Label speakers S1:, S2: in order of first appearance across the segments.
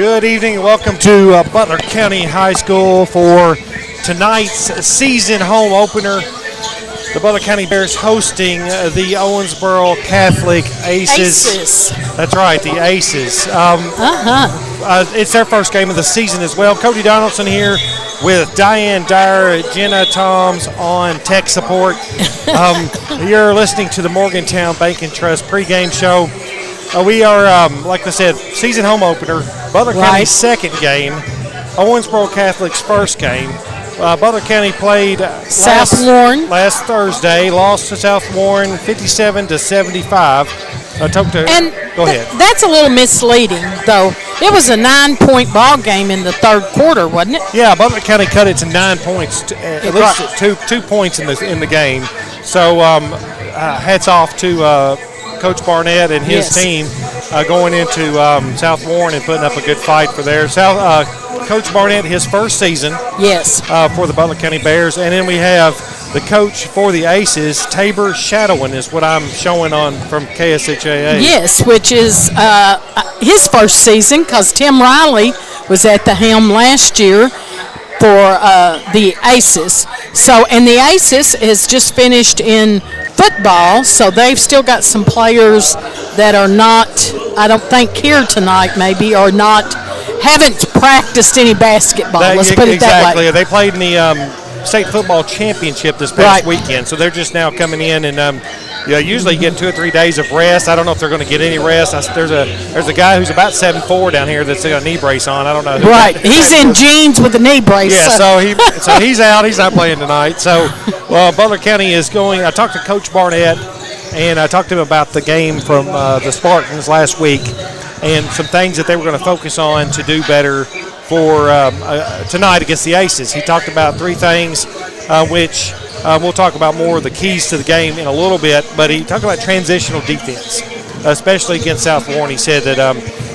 S1: Good evening and welcome to Butler County High School for tonight's season home opener. The Butler County Bears hosting the Owensboro Catholic Aces. That's right, the Aces. It's their first game of the season as well. Cody Donaldson here with Diane Dyer, Jenna Toms on tech support. You're listening to the Morgantown Bank and Trust pregame show. We are, like I said, season home opener. Butler County's second game. Owensboro Catholic's first game. Butler County played
S2: South Warren
S1: last Thursday, lost to South Warren 57-75. Go ahead.
S2: That's a little misleading, though. It was a 9-point ball game in the third quarter, wasn't it?
S1: Yeah, Butler County cut it to 9 points, at least 2 points in the game. So hats off to Coach Barnett and his team going into South Warren and putting up a good fight for there. Coach Barnett, his first season for the Butler County Bears. And then we have the coach for the Aces, Tabor Shadowin, is what I'm showing on from KSHAA.
S2: Yes, which is his first season because Tim Riley was at the helm last year for the Aces. And the Aces has just finished in football, so they've still got some players that are not, I don't think, here tonight maybe, or haven't practiced any basketball. Let's put it that way.
S1: Exactly. They played in the state football championship this past weekend, so they're just now coming in and usually you get 2 or 3 days of rest. I don't know if they're going to get any rest. There's a guy who's about 7'4" down here that's got a knee brace on. I don't know.
S2: He's in jeans with a knee brace.
S1: Yeah, so he's out. He's not playing tonight. So Butler County is going. I talked to Coach Barnett, and I talked to him about the game from the Spartans last week and some things that they were going to focus on to do better for tonight against the Aces. He talked about 3 things, which we'll talk about more of the keys to the game in a little bit, but he talked about transitional defense, especially against South Warren. He said that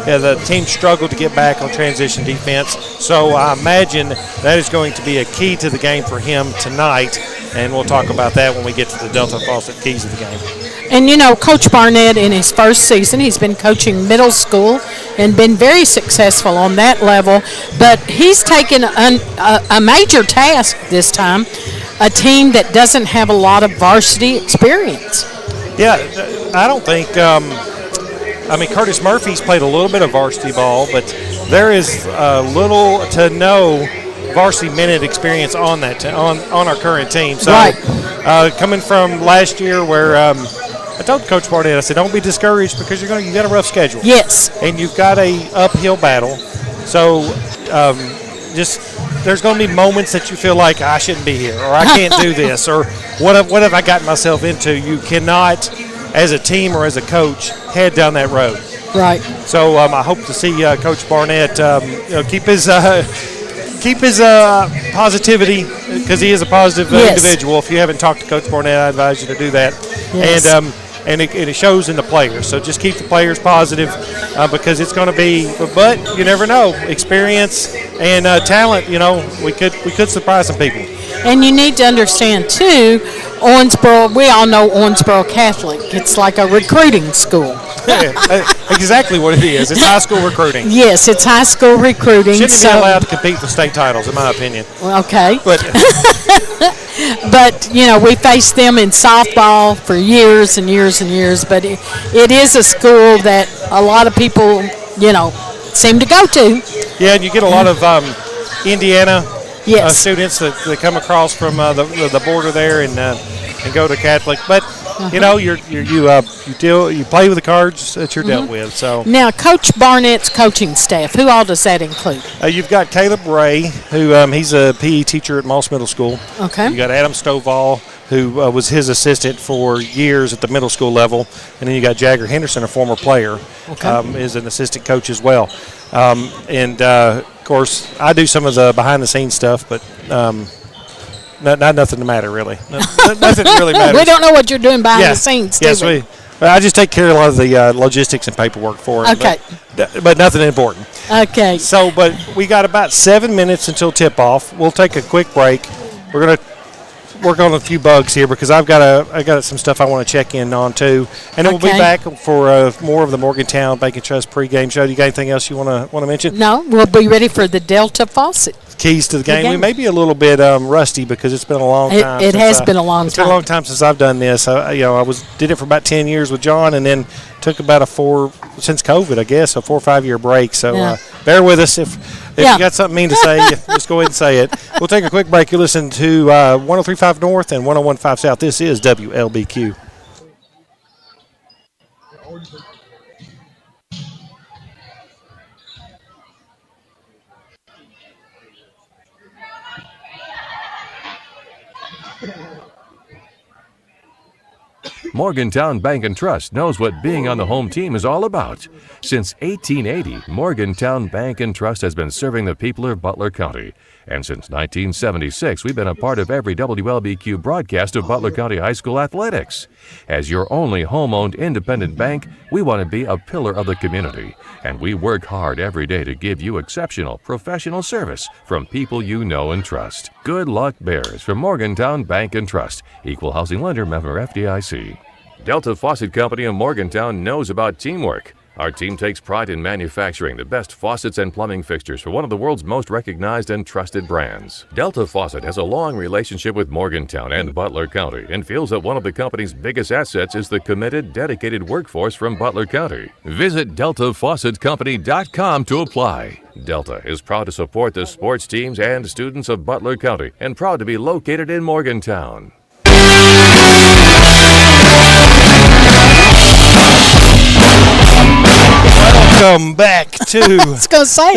S1: the team struggled to get back on transition defense, so I imagine that is going to be a key to the game for him tonight, and we'll talk about that when we get to the Delta Faucet keys of the game.
S2: And, Coach Barnett, in his first season, he's been coaching middle school and been very successful on that level. But he's taken a major task this time, a team that doesn't have a lot of varsity experience.
S1: Yeah, I don't think Curtis Murphy's played a little bit of varsity ball, but there is little to no varsity minute experience on that on our current team. So coming from last year where I told Coach Barnett, I said, don't be discouraged because you got a rough schedule.
S2: Yes.
S1: And you've got a uphill battle. So there's going to be moments that you feel like I shouldn't be here or I can't do this or what have I gotten myself into. You cannot, as a team or as a coach, head down that road.
S2: Right.
S1: So I hope to see Coach Barnett keep his positivity because he is a positive individual. If you haven't talked to Coach Barnett, I advise you to do that. Yes. And it shows in the players. So just keep the players positive because it's going to be. But you never know. Experience and talent. We could surprise some people.
S2: And you need to understand too, Owensboro. We all know Owensboro Catholic. It's like a recruiting school.
S1: Exactly what it is. It's high school recruiting.
S2: Yes, it's high school recruiting.
S1: Shouldn't be allowed to compete for state titles, in my opinion.
S2: Okay.
S1: But
S2: we faced them in softball for years and years and years. But it is a school that a lot of people, seem to go to. Yeah,
S1: and you get a lot of Indiana students that come across from the border there and go to Catholic. But you play with the cards that you're dealt with. So
S2: now, Coach Barnett's coaching staff, who all does that include?
S1: You've got Caleb Ray, who he's a PE teacher at Moss Middle School.
S2: Okay.
S1: You got Adam Stovall, who was his assistant for years at the middle school level, and then you got Jagger Henderson, a former player, is an assistant coach as well. Of course, I do some of the behind-the-scenes stuff, but. Not nothing to matter, really. Nothing really matters.
S2: We don't know what you're doing behind the scenes, do we?
S1: I just take care of a lot of the logistics and paperwork for him.
S2: Okay.
S1: But nothing important.
S2: Okay.
S1: So, but we got about 7 minutes until tip-off. We'll take a quick break. We're work on a few bugs here because I got some stuff I want to check in on too, and then we'll be back for more of the Morgantown Bank and Trust pregame show. Do you got anything else you want to mention?
S2: No, we'll be ready for the Delta Faucet.
S1: Keys to the game. We may be a little bit rusty because it's been a long time.
S2: It has been a long time.
S1: It's been a long time since I've done this. I did it for about 10 years with John, and then took about since COVID, I guess, a 4 or 5 year break. So bear with us if you got something mean to say. Just go ahead and say it. We'll take a quick break. You listen to 103.5 North and 101.5 South. This is WLBQ.
S3: Morgantown Bank and Trust knows what being on the home team is all about. Since 1880, Morgantown Bank and Trust has been serving the people of Butler County. And since 1976, we've been a part of every WLBQ broadcast of Butler County High School athletics. As your only home-owned independent bank, we want to be a pillar of the community. And we work hard every day to give you exceptional professional service from people you know and trust. Good luck, Bears, from Morgantown Bank and Trust. Equal housing lender, member FDIC. Delta Faucet Company of Morgantown knows about teamwork. Our team takes pride in manufacturing the best faucets and plumbing fixtures for one of the world's most recognized and trusted brands. Delta Faucet has a long relationship with Morgantown and Butler County and feels that one of the company's biggest assets is the committed, dedicated workforce from Butler County. Visit DeltaFaucetCompany.com to apply. Delta is proud to support the sports teams and students of Butler County and proud to be located in Morgantown.
S1: Welcome back to.
S2: I was gonna say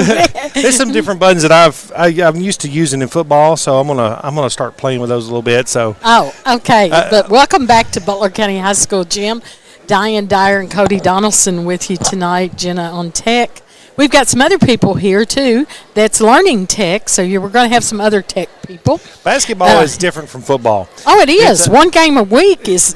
S1: there's some different buttons that I'm used to using in football, so I'm gonna start playing with those a little bit. So.
S2: Oh, okay. But welcome back to Butler County High School, Jim. Diane Dyer and Cody Donaldson with you tonight. Jenna on tech. We've got some other people here, too, that's learning tech, so we're going to have some other tech people.
S1: Basketball is different from football.
S2: Oh, it is. One game a week is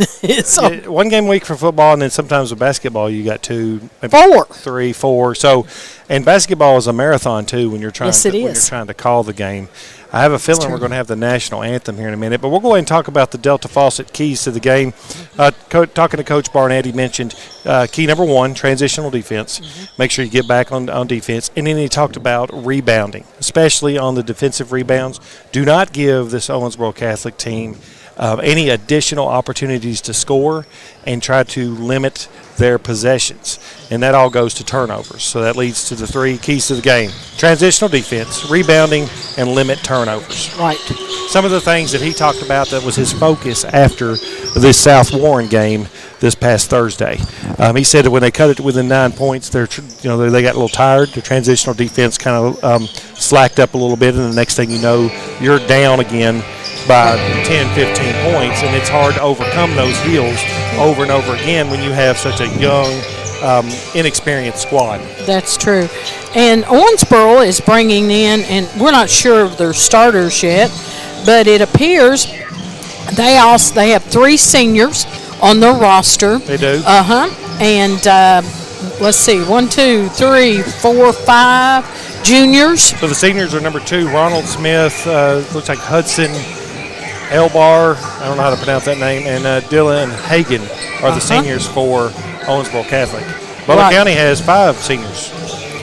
S1: one game a week for football, and then sometimes with basketball you got 2, maybe
S2: 4.
S1: 3, 4. So, and basketball is a marathon, too, when you're trying when you're trying to call the game. I have a feeling we're going to have the national anthem here in a minute, but we'll go ahead and talk about the Delta Faucet keys to the game. Talking to Coach Barnett, he mentioned key number 1, transitional defense. Mm-hmm. Make sure you get back on defense. And then he talked about rebounding, especially on the defensive rebounds. Do not give this Owensboro Catholic team any additional opportunities to score and try to limit their possessions. And that all goes to turnovers. So that leads to the 3 keys to the game. Transitional defense, rebounding, and limit turnovers.
S2: Right.
S1: Some of the things that he talked about that was his focus after this South Warren game this past Thursday. He said that when they cut it within 9 points, they got a little tired. The transitional defense kind of slacked up a little bit, and the next thing you know, you're down again by 10, 15 points, and it's hard to overcome those heels over and over again when you have such a young, inexperienced squad.
S2: That's true. And Owensboro is bringing in, and we're not sure of their starters yet, but it appears they have 3 seniors on their roster.
S1: They do?
S2: And let's see, 1, 2, 3, 4, 5 juniors.
S1: So the seniors are number 2, Ronald Smith, looks like Hudson Elbar, I don't know how to pronounce that name, and Dylan Hagan are the seniors for Owensboro Catholic. Butler County has 5 seniors.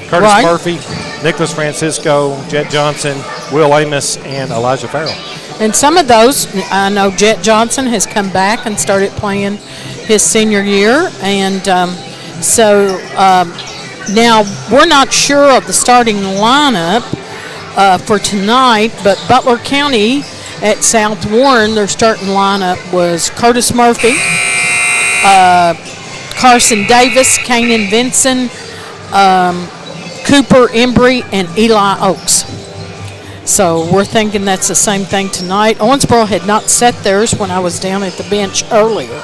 S1: Curtis Murphy, Nicholas Francisco, Jet Johnson, Will Amos, and Elijah Farrell.
S2: And some of those, I know Jet Johnson has come back and started playing his senior year. And now we're not sure of the starting lineup for tonight, but Butler County at South Warren, their starting lineup was Curtis Murphy, Carson Davis, Kanan Vinson, Cooper Embry, and Eli Oakes. So we're thinking that's the same thing tonight. Owensboro had not set theirs when I was down at the bench earlier.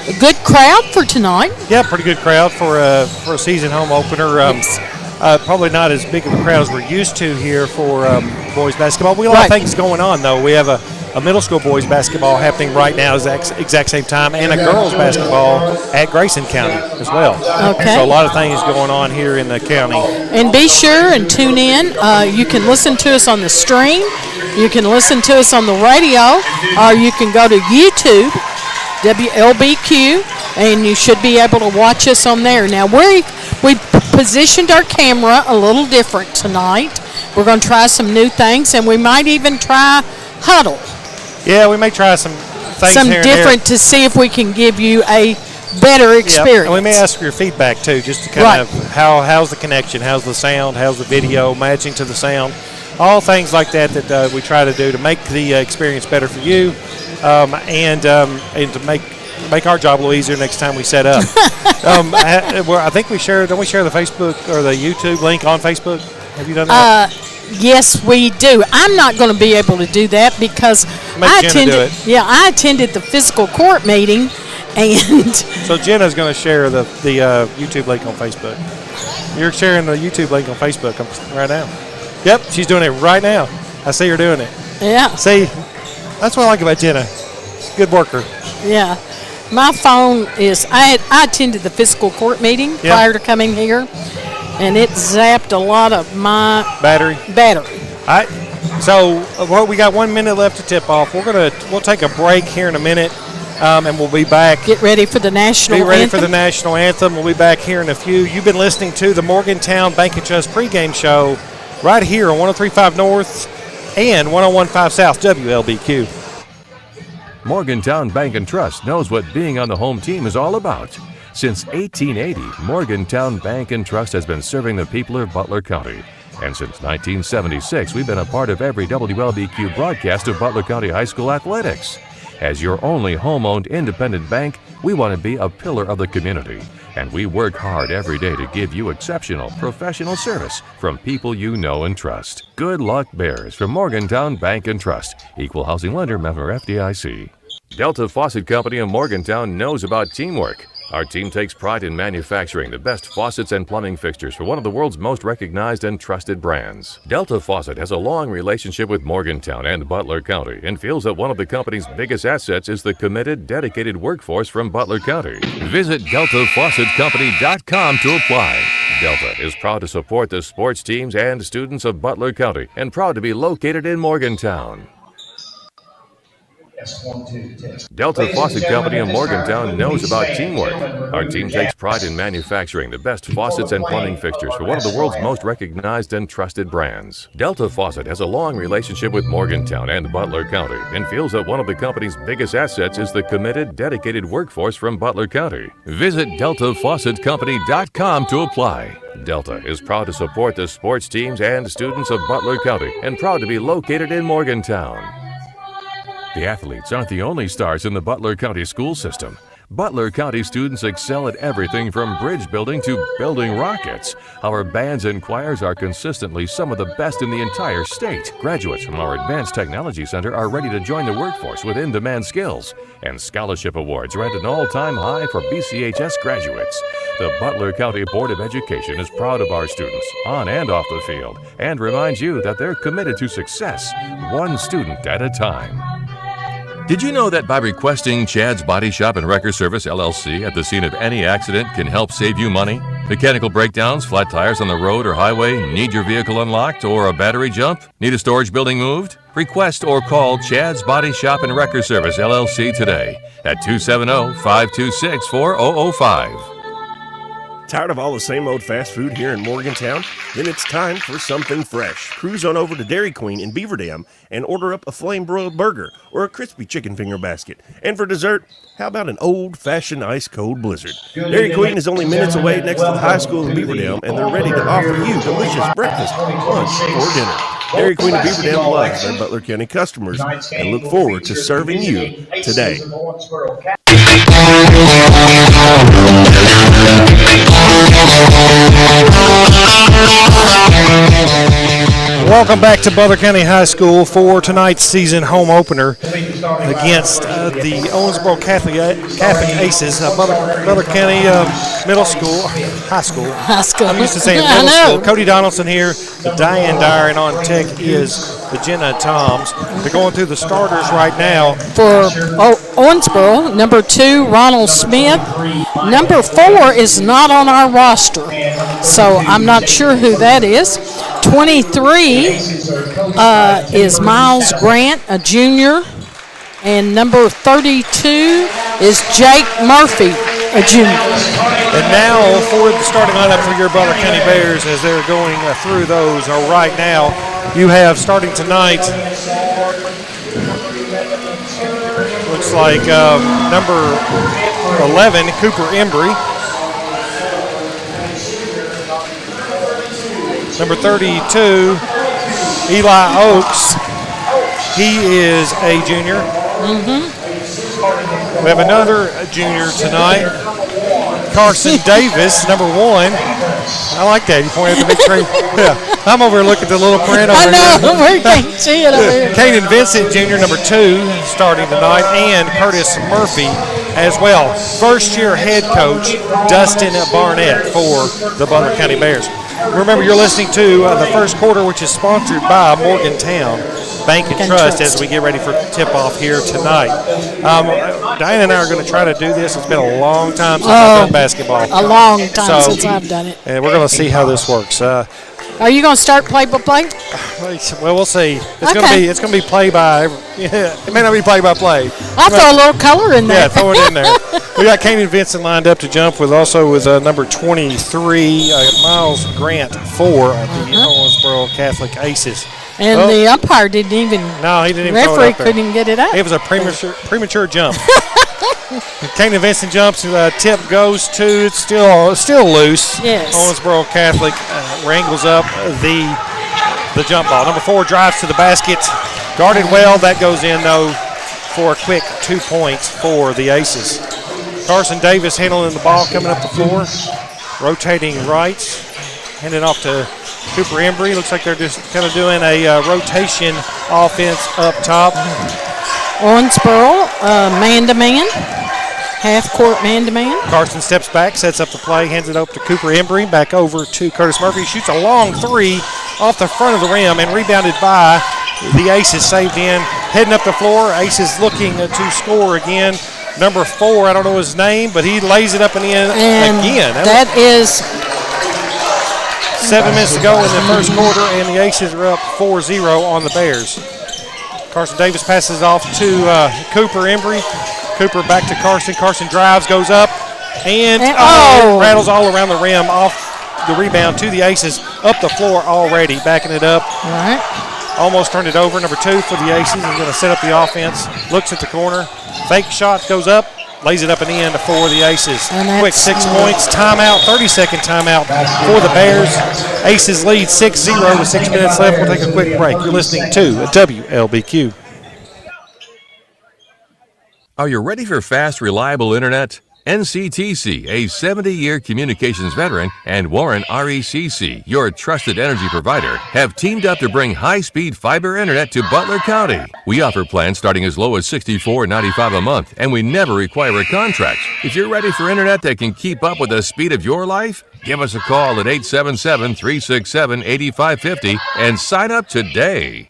S2: A good crowd for tonight.
S1: Yeah, pretty good crowd for a season home opener.
S2: Yes.
S1: Probably not as big of a crowd as we're used to here for boys basketball. We have a lot of things going on, though. We have a a middle school boys basketball happening right now at the exact same time, and a girls basketball at Grayson County as well.
S2: Okay.
S1: So a lot of things going on here in the county.
S2: And be sure and tune in. You can listen to us on the stream. You can listen to us on the radio, or you can go to YouTube, WLBQ, and you should be able to watch us on there. Now, we positioned our camera a little different tonight. We're going to try some new things, and we might even try Huddle.
S1: Yeah, we may try some things
S2: some
S1: here and
S2: different
S1: there.
S2: To see if we can give you a better experience.
S1: Yep. And we may ask for your feedback too, just to kind of how's the connection, how's the sound, how's the video matching to the sound, all things like that we try to do to make the experience better for you, and to make our job a little easier next time we set up. I think don't we share the Facebook or the YouTube link on Facebook? Have you done that?
S2: Yes, we do. I'm not going to be able to do that because I attended the fiscal court meeting, and
S1: so Jenna's going to share the YouTube link on Facebook. You're sharing the YouTube link on Facebook right now. Yep, she's doing it right now. I see her doing it.
S2: Yeah.
S1: See, that's what I like about Jenna. Good worker.
S2: Yeah. My phone is, I attended the fiscal court meeting prior to coming here, and it zapped a lot of my
S1: battery.
S2: All
S1: right. So we got 1 minute left to tip off. We'll take a break here in a minute, and we'll be back.
S2: Get ready for the national anthem.
S1: Be ready for the national anthem. We'll be back here in a few. You've been listening to the Morgantown Bank and Trust pregame show right here on 103.5 North and 101.5 South WLBQ.
S3: Morgantown Bank and Trust knows what being on the home team is all about. Since 1880, Morgantown Bank and Trust has been serving the people of Butler County. And since 1976, we've been a part of every WLBQ broadcast of Butler County High School athletics. As your only home-owned independent bank, we want to be a pillar of the community. And we work hard every day to give you exceptional professional service from people you know and trust. Good luck, Bears, from Morgantown Bank and Trust. Equal housing lender, member FDIC. Delta Faucet Company of Morgantown knows about teamwork. Our team takes pride in manufacturing the best faucets and plumbing fixtures for one of the world's most recognized and trusted brands. Delta Faucet has a long relationship with Morgantown and Butler County and feels that one of the company's biggest assets is the committed, dedicated workforce from Butler County. Visit DeltaFaucetCompany.com to apply. Delta is proud to support the sports teams and students of Butler County and proud to be located in Morgantown. Delta Faucet Company of Morgantown knows about teamwork. Our team takes pride in manufacturing the best faucets and plumbing fixtures for one of the world's most recognized and trusted brands. Delta Faucet has a long relationship with Morgantown and Butler County and feels that one of the company's biggest assets is the committed, dedicated workforce from Butler County. Visit DeltaFaucetCompany.com to apply. Delta is proud to support the sports teams and students of Butler County and proud to be located in Morgantown. The athletes aren't the only stars in the Butler County school system. Butler County students excel at everything from bridge building to building rockets. Our bands and choirs are consistently some of the best in the entire state. Graduates from our Advanced Technology Center are ready to join the workforce with in-demand skills. And scholarship awards are at an all-time high for BCHS graduates. The Butler County Board of Education is proud of our students, on and off the field, and reminds you that they're committed to success, one student at a time. Did you know that by requesting Chad's Body Shop and Wrecker Service, LLC, at the scene of any accident can help save you money? Mechanical breakdowns, flat tires on the road or highway, need your vehicle unlocked or a battery jump? Need a storage building moved? Request or call Chad's Body Shop and Wrecker Service, LLC today at 270-526-4005.
S4: Tired of all the same old fast food here in Morgantown? Then it's time for something fresh. Cruise on over to Dairy Queen in Beaver Dam and order up a flame-broiled burger or a crispy chicken finger basket. And for dessert, how about an old-fashioned ice-cold blizzard? Dairy Queen is only minutes away next to the high school in Beaver Dam, and they're ready to offer you delicious breakfast, lunch, or dinner. Dairy Queen of Beaver Dam loves their Butler County customers and look forward to serving you today.
S1: Welcome back to Butler County High School for tonight's season home opener against the Owensboro Catholic Aces. Butler County Middle School, High School. I'm used to saying middle school. Cody Donaldson here, Diane Dyer, and on tech is Jenna Toms. They're going through the starters right now.
S2: For Owensboro, number 2, Ronald Smith. Number 4 is not on our roster, so I'm not sure who that is. 23 is Miles Grant, a junior, and number 32 is Jake Murphy, a junior.
S1: And now for the starting lineup for your Butler County Bears as they're going through those. Right now, you have starting tonight, looks like number 11, Cooper Embry. Number 32, Eli Oakes. He is a junior. We have another junior tonight, Carson Davis, number 1. I like that. You pointed at the big screen. Yeah, I'm over here looking at the little print over here.
S2: I know, we can't see it over here.
S1: Caden Vincent, junior, number 2, starting tonight, and Curtis Murphy as well. First-year head coach Dustin Barnett for the Butler County Bears. Remember, you're listening to the first quarter, which is sponsored by Morgantown Bank and Trust as we get ready for tip-off here tonight. Diane and I are going to try to do this. It's been a long time since I've done basketball.
S2: A long time since I've done it.
S1: And we're going to see how this works.
S2: Are you going to start play-by-play?
S1: Well, we'll see. It's going to be play-by. Yeah, it may not be play-by-play.
S2: I'll throw a little color in there.
S1: Yeah, throw it in there. We got Kanan Vincent lined up to jump with number 23, Miles Grant, 4 of the Owensboro Catholic Aces.
S2: And the umpire didn't even.
S1: No, he didn't even.
S2: Referee couldn't even get it up.
S1: It was a premature jump. Kanan Vincent jumps. Tip goes to. It's still loose.
S2: Yes.
S1: Owensboro Catholic wrangles up the jump ball. Number 4 drives to the basket, guarded well. That goes in though for a quick 2 points for the Aces. Carson Davis handling the ball coming up the floor, rotating right, handing off to Cooper Embry. Looks like they're just kind of doing a rotation offense up top.
S2: Owensboro, man-to-man, half-court man-to-man.
S1: Carson steps back, sets up the play, hands it up to Cooper Embry, back over to Curtis Murphy. Shoots a long 3 off the front of the rim and rebounded by the Aces, saved in. Heading up the floor, Aces looking to score again. Number 4, I don't know his name, but he lays it up and in again.
S2: That is
S1: 7 minutes to go in the first quarter, and the Aces are up 4-0 on the Bears. Carson Davis passes off to Cooper Embry. Cooper back to Carson. Carson drives, goes up, and rattles all around the rim off the rebound to the Aces. Up the floor already, backing it up.
S2: All right.
S1: Almost turned it over. Number 2 for the Aces. He's going to set up the offense. Looks at the corner. Fake shot goes up. Lays it up and in for the Aces. Quick 6 points. Timeout, 30-second timeout for the Bears. Aces lead 6-0 with 6 minutes left. We'll take a quick break. You're listening to WLBQ.
S3: Are you ready for fast, reliable internet? NCTC, a 70-year communications veteran, and Warren RECC, your trusted energy provider, have teamed up to bring high-speed fiber internet to Butler County. We offer plans starting as low as $64.95 a month, and we never require a contract. If you're ready for internet that can keep up with the speed of your life, give us a call at 877-367-8550 and sign up today.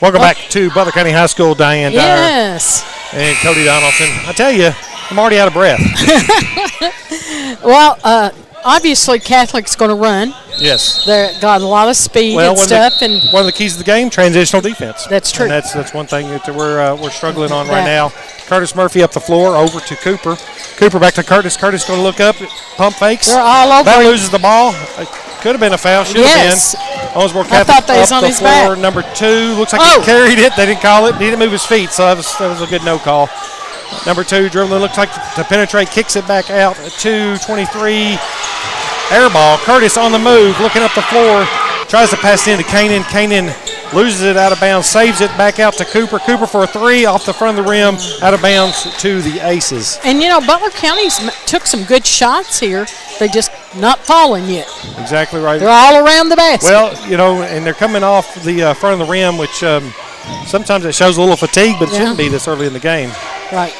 S1: Welcome back to Butler County High School. Diane Dyer
S2: Yes.
S1: and Cody Donaldson. I tell you, I'm already out of breath.
S2: Well, obviously Catholic's going to run.
S1: Yes.
S2: They've got a lot of speed and stuff. And
S1: one of the keys of the game, transitional defense.
S2: That's true.
S1: And that's one thing that we're struggling on right now. Curtis Murphy up the floor, over to Cooper. Cooper back to Curtis. Curtis going to look up, pump fakes.
S2: They're all over.
S1: That loses the ball. Could have been a foul. Should have been. Owensboro Catholic
S2: I thought they was
S1: up
S2: on
S1: the
S2: his
S1: floor.
S2: back.
S1: Number 2 looks like he carried it. They didn't call it. He didn't move his feet, so that was a good no call. Number 2 dribbling, looks like to penetrate, kicks it back out to 23. Air ball. Curtis on the move, looking up the floor, tries to pass it into Kanan. Kanan loses it out of bounds, saves it back out to Cooper. Cooper for a three off the front of the rim, out of bounds to the Aces.
S2: And, Butler County's took some good shots here. They just not falling yet.
S1: Exactly right.
S2: They're all around the basket.
S1: Well, and they're coming off the front of the rim, which sometimes it shows a little fatigue, but it shouldn't be this early in the game.
S2: Right.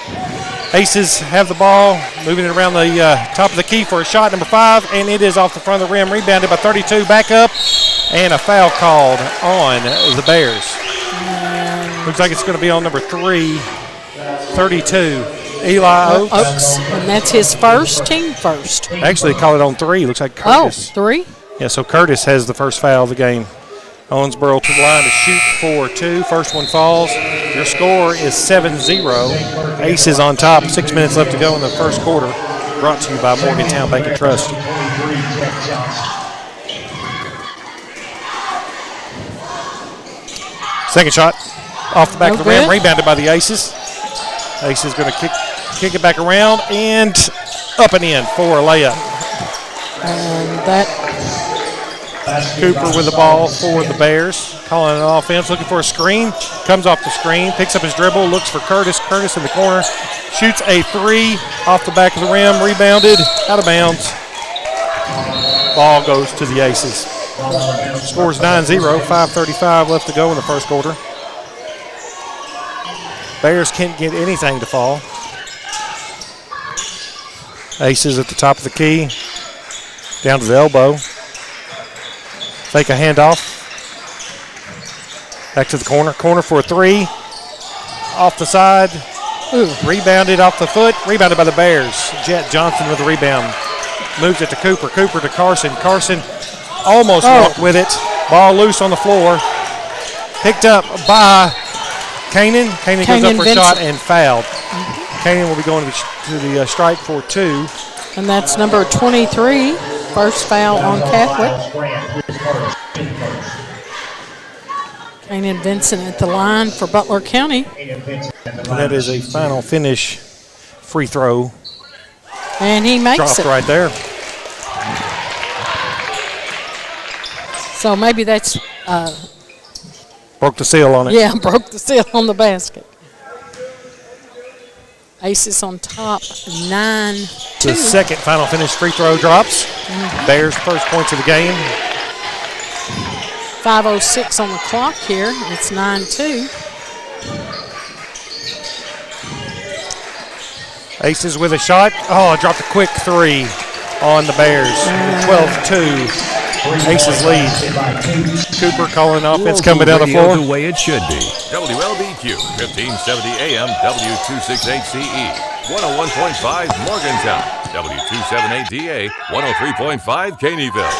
S1: Aces have the ball, moving it around the top of the key for a shot, number 5, and it is off the front of the rim, rebounded by 32, back up, and a foul called on the Bears. Looks like it's going to be on number 3, 32, Eli Oaks.
S2: And that's his first, team first.
S1: Actually, call it on 3. Looks like Curtis.
S2: 3?
S1: Yeah, so Curtis has the first foul of the game. Owensboro to the line to shoot for 2. First one falls. Your score is 7-0. Aces on top. 6 minutes left to go in the first quarter. Brought to you by Morgantown Bank and Trust. Second shot off the back of the rim. Rebounded by the Aces. Aces going to kick it back around and up and in for a layup.
S2: And that.
S1: Cooper with the ball for the Bears. Calling an offense, looking for a screen. Comes off the screen, picks up his dribble, looks for Curtis. Curtis in the corner. Shoots a 3 off the back of the rim. Rebounded, out of bounds. Ball goes to the Aces. Scores 9-0, 5:35 left to go in the first quarter. Bears can't get anything to fall. Aces at the top of the key. Down to the elbow. Fake a handoff. Back to the corner. Corner for a 3. Off the side. Rebounded off the foot. Rebounded by the Bears. Jet Johnson with the rebound. Moves it to Cooper. Cooper to Carson. Carson almost walked with it. Ball loose on the floor. Picked up by Kanan. Kanan goes up for a shot and fouled. Kanan will be going to the strike for 2.
S2: And that's number 23. First foul on Catholic. Kanan Vincent at the line for Butler County.
S1: And that is a final finish free throw.
S2: And he makes
S1: dropped
S2: it.
S1: Right there.
S2: So maybe that's...
S1: broke the seal on it.
S2: Yeah, broke the seal on the basket. Aces on top, 9-2.
S1: The second final finish free throw drops. Bears first points of the game.
S2: 5:06 on the clock here. It's 9-2.
S1: Aces with a shot. Oh, dropped a quick 3 on the Bears. 12-2. Aces lead. Cooper calling offense coming down the floor.
S3: The way it should be. WLBQ 1570 AM W268CE 101.5 Morgantown. W278DA 103.5 Caneyville.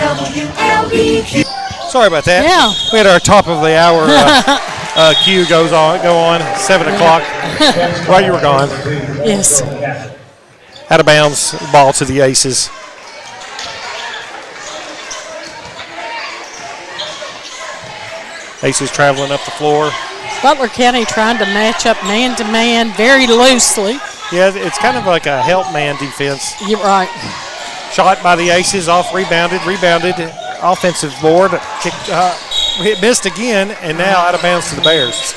S5: WLBQ.
S1: Sorry about that.
S2: Yeah.
S1: We had our top of the hour cue go on 7 o'clock while you were gone.
S2: Yes.
S1: Out of bounds, ball to the Aces. Aces traveling up the floor.
S2: Butler County trying to match up man-to-man very loosely.
S1: Yeah, it's kind of like a help man defense.
S2: You're right.
S1: Shot by the Aces, off rebounded, offensive board, kicked, missed again, and now out of bounds to the Bears.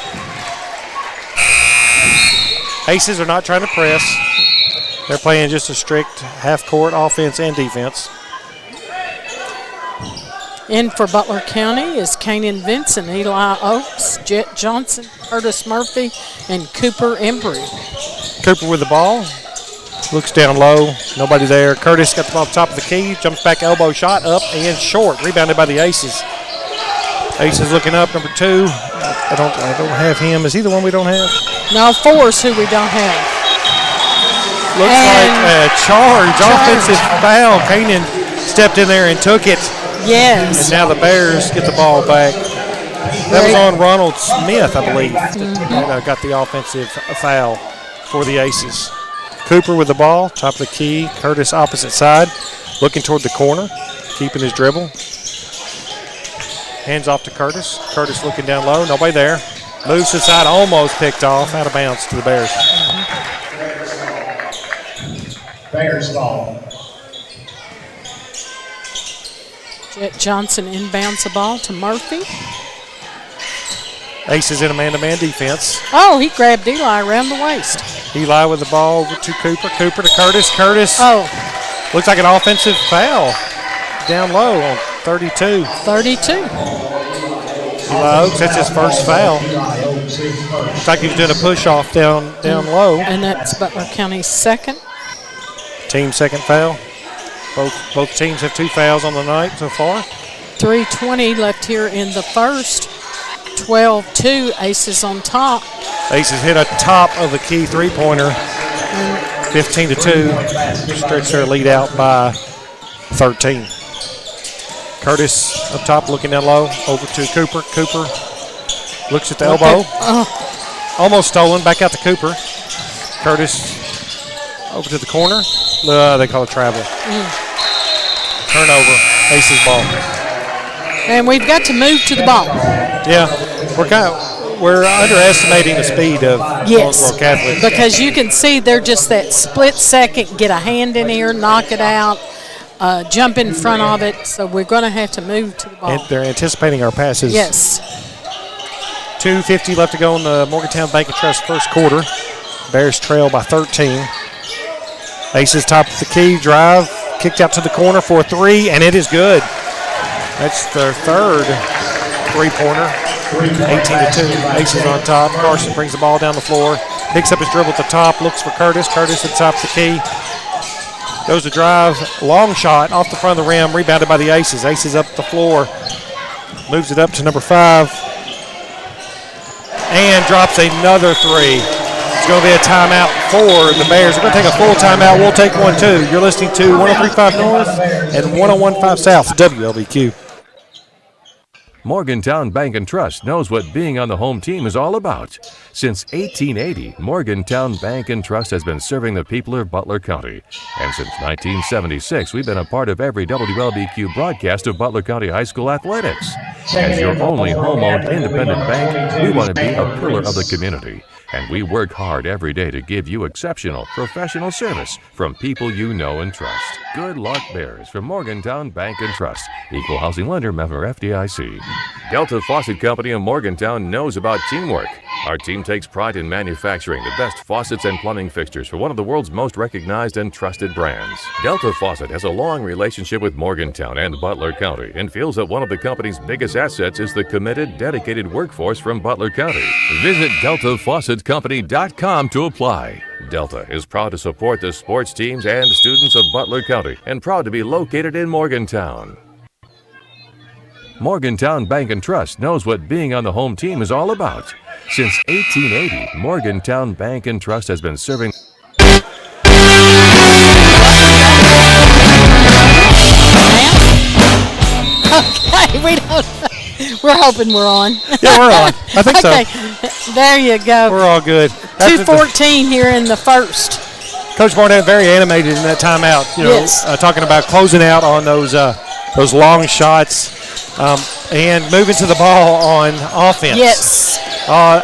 S1: Aces are not trying to press. They're playing just a strict half-court offense and defense.
S2: In for Butler County is Kanan Vincent, Eli Oaks, Jet Johnson, Curtis Murphy, and Cooper Embry.
S1: Cooper with the ball. Looks down low. Nobody there. Curtis got the ball top of the key. Jumps back, elbow shot, up and short. Rebounded by the Aces. Aces looking up, number 2. I don't have him. Is he the one we don't have?
S2: No, 4 is who we don't have.
S1: Looks like a charge. Offensive foul. Kanan stepped in there and took it.
S2: Yes.
S1: And now the Bears get the ball back. That was on Ronald Smith, I believe. That got the offensive foul for the Aces. Cooper with the ball, top of the key. Curtis opposite side, looking toward the corner, keeping his dribble. Hands off to Curtis. Curtis looking down low, nobody there. Moves to the side, almost picked off, out of bounds to the Bears.
S5: Bears ball.
S2: Jet Johnson inbounds the ball to Murphy.
S1: Aces in a man-to-man defense.
S2: Oh, he grabbed Eli around the waist.
S1: Eli with the ball over to Cooper. Cooper to Curtis. Curtis.
S2: Oh.
S1: Looks like an offensive foul down low on 32.
S2: 32.
S1: Eli Oaks, that's his first foul. Looks like he's doing a push-off down low.
S2: And that's Butler County's second.
S1: Team second foul. Both teams have 2 fouls on the night so far.
S2: 3:20 left here in the first. 12-2, Aces on top.
S1: Aces hit a top of the key three-pointer. 15-2. Stretch their lead out by 13. Curtis up top looking down low. Over to Cooper. Cooper looks at the elbow. Almost stolen. Back out to Cooper. Curtis over to the corner. They call it travel. Turnover. Aces ball.
S2: And we've got to move to the ball.
S1: Yeah, we're underestimating the speed of Owensboro Catholic.
S2: Because you can see they're just that split second, get a hand in here, knock it out, jump in front of it. So we're going to have to move to the ball.
S1: And they're anticipating our passes.
S2: Yes.
S1: 2:50 left to go in the Morgantown Bank and Trust first quarter. Bears trail by 13. Aces top of the key, drive, kicked out to the corner for a 3, and it is good. That's their third three-pointer. 18-2. Aces on top. Carson brings the ball down the floor, picks up his dribble at the top, looks for Curtis. Curtis at the top of the key. Goes to drive, long shot off the front of the rim, rebounded by the Aces. Aces up the floor, moves it up to number 5, and drops another 3. It's going to be a timeout for the Bears. We're going to take a full timeout. We'll take one too. You're listening to 103.5 North and 101.5 South, WLBQ.
S3: Morgantown Bank and Trust knows what being on the home team is all about. Since 1880, Morgantown Bank and Trust has been serving the people of Butler County. And since 1976, we've been a part of every WLBQ broadcast of Butler County High School athletics. As your only home-owned independent bank, we want to be a pillar of the community. And we work hard every day to give you exceptional professional service from people you know and trust. Good luck, Bears, from Morgantown Bank and Trust. Equal housing lender, member FDIC. Delta Faucet Company of Morgantown knows about teamwork. Our team takes pride in manufacturing the best faucets and plumbing fixtures for one of the world's most recognized and trusted brands. Delta Faucet has a long relationship with Morgantown and Butler County and feels that one of the company's biggest assets is the committed, dedicated workforce from Butler County. Visit DeltaFaucetCompany.com to apply. Delta is proud to support the sports teams and students of Butler County and proud to be located in Morgantown. Morgantown Bank and Trust knows what being on the home team is all about. Since 1880, Morgantown Bank and Trust has been serving.
S2: Okay, we're hoping we're on.
S1: Yeah, we're on. I think so.
S2: Okay, there you go.
S1: We're all good.
S2: 2:14 here in the first.
S1: Coach Barnett very animated in that timeout.
S2: Yes.
S1: Talking about closing out on those long shots and moving to the ball on offense.
S2: Yes.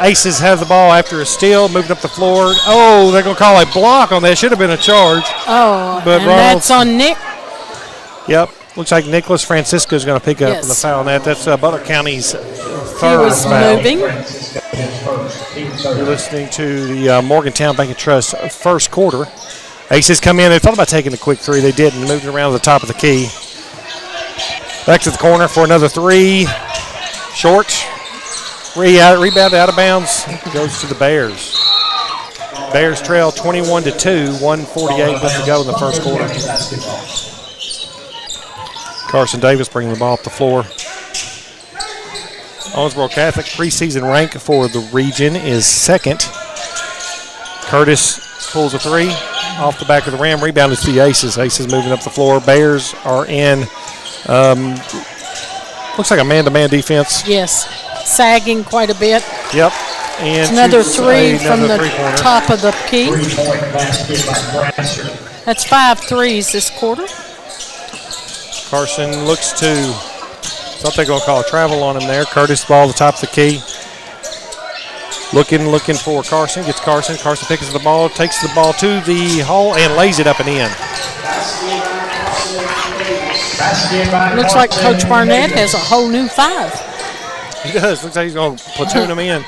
S1: Aces have the ball after a steal, moving up the floor. Oh, they're going to call a block on that. Should have been a charge.
S2: Oh,
S1: but
S2: and that's on Nick.
S1: Yep. Looks like Nicholas Francisco is going to pick up the foul on that. That's Butler County's third
S2: He was
S1: foul.
S2: moving.
S1: You're listening to the Morgantown Bank and Trust first quarter. Aces come in. They thought about taking the quick 3. They didn't. Moved it around to the top of the key. Back to the corner for another 3. Short. Rebound out of bounds. Goes to the Bears. Bears trail 21-2. 1:48 left to go in the first quarter. Carson Davis bringing the ball up the floor. Owensboro Catholic preseason rank for the region is second. Curtis pulls a 3 off the back of the rim. Rebounded to the Aces. Aces moving up the floor. Bears are in, looks like a man-to-man defense.
S2: Yes, sagging quite a bit.
S1: Yep. And
S2: another 3 from the
S1: three-pointer.
S2: top of the key. That's 5 threes this quarter.
S1: Carson looks to, thought they're going to call a travel on him there. Curtis ball at the top of the key. Looking for Carson. Gets Carson. Carson picks the ball, takes the ball to the hole, and lays it up and in.
S2: Looks like Coach Barnett has a whole new 5.
S1: He does. Looks like he's going to platoon him in.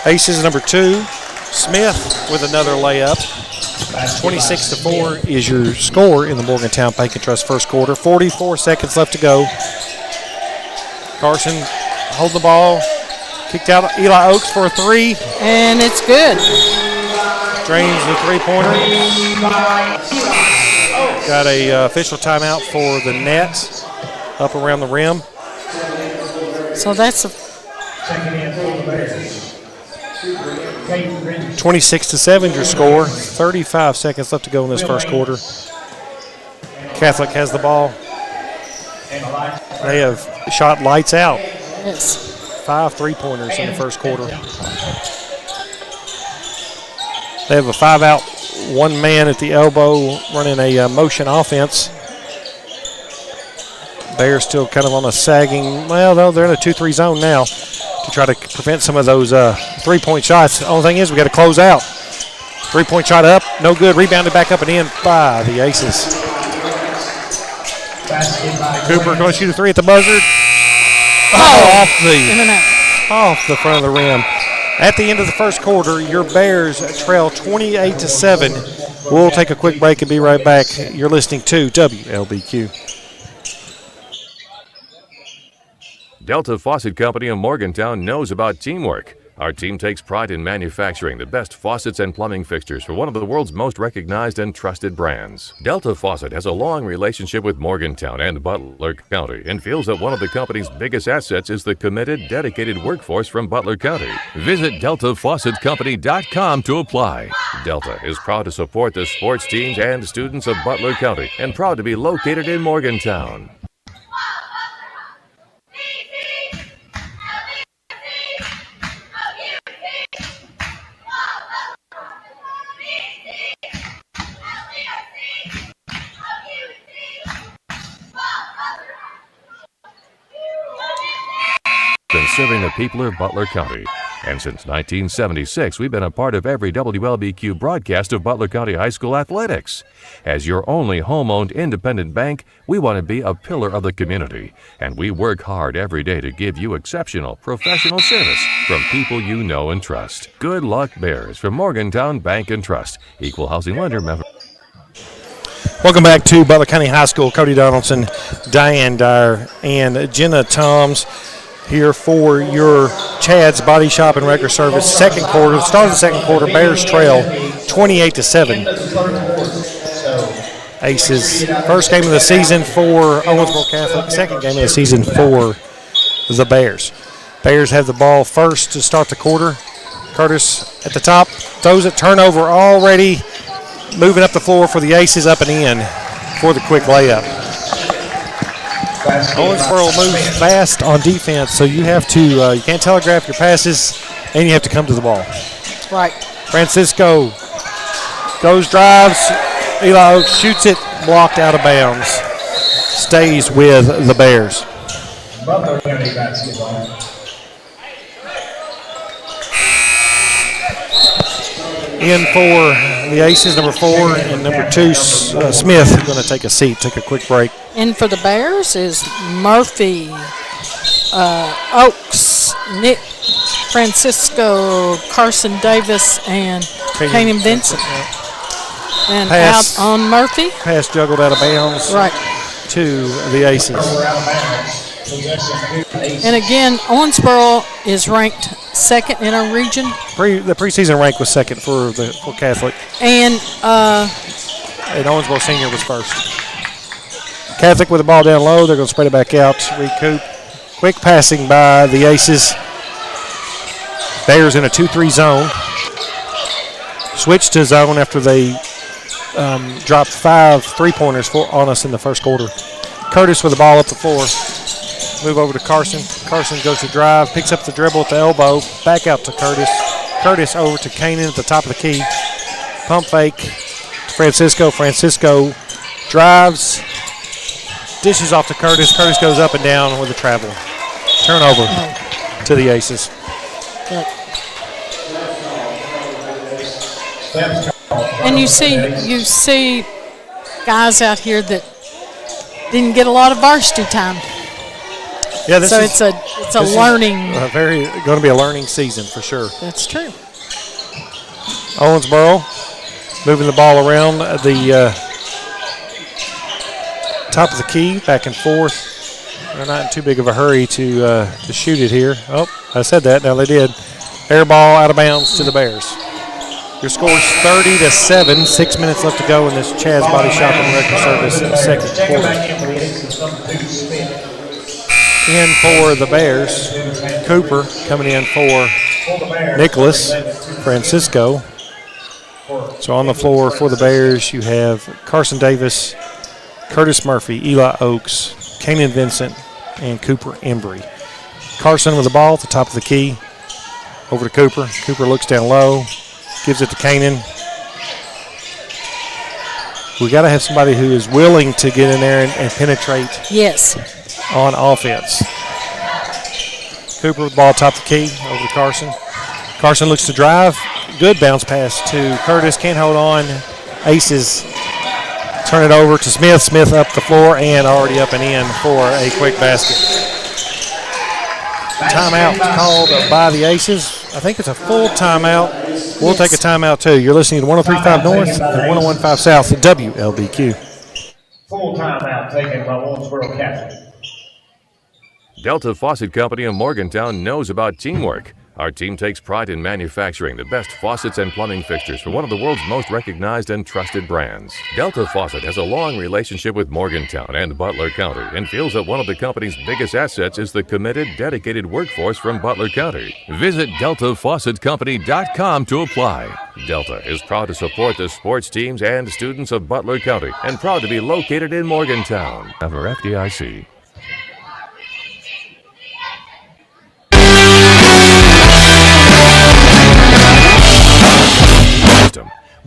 S1: Aces number 2. Smith with another layup. 26-4 is your score in the Morgantown Bank and Trust first quarter. 44 seconds left to go. Carson holding the ball. Kicked out Eli Oaks for a 3.
S2: And it's good.
S1: Drains the 3-pointer. Got a official timeout for the net up around the rim.
S2: So that's a
S1: 26-7 your score. 35 seconds left to go in this first quarter. Catholic has the ball. They have shot lights out.
S2: yes.
S1: 5 3-pointers in the first quarter. They have a 5-out, 1 man at the elbow running a motion offense. Bears still kind of on a sagging, well, no, they're in a 2-3 zone now to try to prevent some of those 3-point shots. The only thing is we got to close out. 3-point shot up, no good. Rebounded back up and in by the Aces. Cooper going to shoot a 3 at the buzzer.
S2: In and out.
S1: Off the front of the rim. At the end of the first quarter, your Bears trail 28-7. We'll take a quick break and be right back. You're listening to WLBQ.
S3: Delta Faucet Company of Morgantown knows about teamwork. Our team takes pride in manufacturing the best faucets and plumbing fixtures for one of the world's most recognized and trusted brands. Delta Faucet has a long relationship with Morgantown and Butler County and feels that one of the company's biggest assets is the committed, dedicated workforce from Butler County. Visit DeltaFaucetCompany.com to apply. Delta is proud to support the sports teams and students of Butler County and proud to be located in Morgantown. Been serving the people of Butler County. And since 1976, we've been a part of every WLBQ broadcast of Butler County High School athletics. As your only home-owned independent bank, we want to be a pillar of the community. And we work hard every day to give you exceptional professional service from people you know and trust. Good luck, Bears, from Morgantown Bank and Trust. Equal housing lender member.
S1: Welcome back to Butler County High School. Cody Donaldson, Diane Dyer, and Jenna Toms here for your Chad's Body Shop and Record Service second quarter. Start of the second quarter, Bears trail 28-7. Aces, first game of the season for Owensboro Catholic, second game of the season for the Bears. Bears have the ball first to start the quarter. Curtis at the top, throws it, turnover already, moving up the floor for the Aces, up and in for the quick layup. Owensboro moves fast on defense, so you have to, you can't telegraph your passes, and you have to come to the ball.
S2: Right.
S1: Francisco goes, drives, Eli Oaks shoots it, blocked out of bounds. Stays with the Bears.
S5: Butler County Basketball.
S1: In for the Aces, number 4, and number 2, Smith, going to take a seat, take a quick break.
S2: In for the Bears is Murphy, Oaks, Nick Francisco, Carson Davis, and Kanan Vincent. And
S1: Pass.
S2: out on Murphy.
S1: Pass juggled out of bounds
S2: Right.
S1: to the Aces.
S2: And again, Owensboro is ranked second in our region.
S1: The preseason rank was second for Catholic,
S2: And
S1: Owensboro Senior was first. Catholic with the ball down low. They're going to spread it back out, recoup. Quick passing by the Aces. Bears in a 2-3 zone. Switched to zone after they dropped 5 3-pointers on us in the first quarter. Curtis with the ball up the floor. Move over to Carson. Carson goes to drive, picks up the dribble at the elbow, back out to Curtis. Curtis over to Kanan at the top of the key. Pump fake to Francisco. Francisco drives, dishes off to Curtis. Curtis goes up and down with a travel. Turnover to the Aces.
S2: And you see guys out here that didn't get a lot of varsity time.
S1: Yeah, this
S2: so
S1: is,
S2: it's a learning.
S1: Going to be a learning season for sure.
S2: That's true.
S1: Owensboro moving the ball around the top of the key, back and forth. They're not in too big of a hurry to shoot it here. Oh, I said that. Now they did. Air ball out of bounds to the Bears. Your score is 30-7. 6 minutes left to go in this Chad's Body Shop and Record Service second quarter. In for the Bears, Cooper coming in for Nicholas Francisco. So on the floor for the Bears, you have Carson Davis, Curtis Murphy, Eli Oakes, Kanan Vincent, and Cooper Embry. Carson with the ball at the top of the key. Over to Cooper. Cooper looks down low, gives it to Kanan. We got to have somebody who is willing to get in there and penetrate.
S2: Yes.
S1: On offense. Cooper with the ball top of the key, over to Carson. Carson looks to drive. Good bounce pass to Curtis. Can't hold on. Aces turn it over to Smith. Smith up the floor and already up and in for a quick basket. Timeout called by the Aces. I think it's a full timeout. We'll take a timeout too. You're listening to 103.5 North and 101.5 South, WLBQ.
S5: Full timeout taken by Owensboro Catholic.
S3: Delta Faucet Company of Morgantown knows about teamwork. Our team takes pride in manufacturing the best faucets and plumbing fixtures for one of the world's most recognized and trusted brands. Delta Faucet has a long relationship with Morgantown and Butler County and feels that one of the company's biggest assets is the committed, dedicated workforce from Butler County. Visit DeltaFaucetCompany.com to apply. Delta is proud to support the sports teams and students of Butler County and proud to be located in Morgantown. Member FDIC.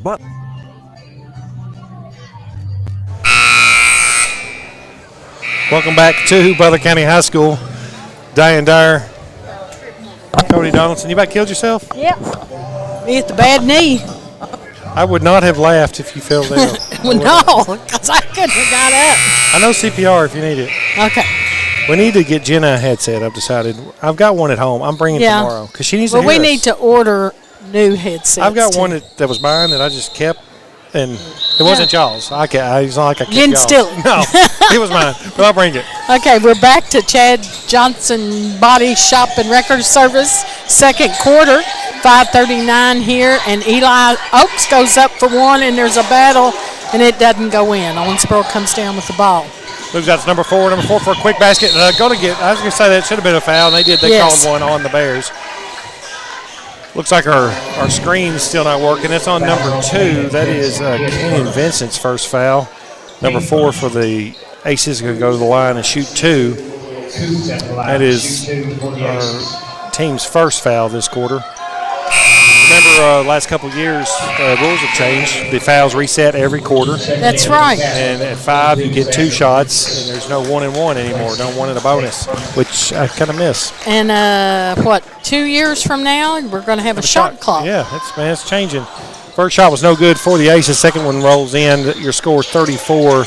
S3: But
S1: welcome back to Butler County High School. Diane Dyer, Cody Donaldson. You about killed yourself?
S2: Yep. Me at the bad knee.
S1: I would not have laughed if you fell down.
S2: Well, no, because I couldn't have got up.
S1: I know CPR if you need it.
S2: Okay.
S1: We need to get Jenna a headset. I've decided. I've got one at home. I'm bringing it tomorrow because she needs to hear
S2: we
S1: us.
S2: need to order new headsets.
S1: I've got one that was mine that I just kept, and it wasn't y'all's. It's not like I kept
S2: Didn't
S1: y'all's.
S2: steal it.
S1: No, it was mine, but I'll bring it.
S2: Okay, we're back to Chad Johnson Body Shop and Record Service, second quarter, 5:39 here, and Eli Oakes goes up for one, and there's a battle, and it doesn't go in. Owensboro comes down with the ball.
S1: Moves out to number four for a quick basket. I was going to say that should have been a foul, and they did. They called one on the Bears. Looks like our screen's still not working. That's on number 2. That is Kenan Vincent's first foul. Number 4 for the Aces is going to go to the line and shoot 2. That is our team's first foul this quarter. Remember, last couple of years, rules have changed. The fouls reset every quarter.
S2: That's right.
S1: And at 5, you get 2 shots, and there's no 1-and-1 anymore. No 1 and a bonus, which I kind of miss.
S2: And 2 years from now, we're going to have a shot clock.
S1: Yeah, it's changing. First shot was no good for the Aces. Second one rolls in. Your score 34-7.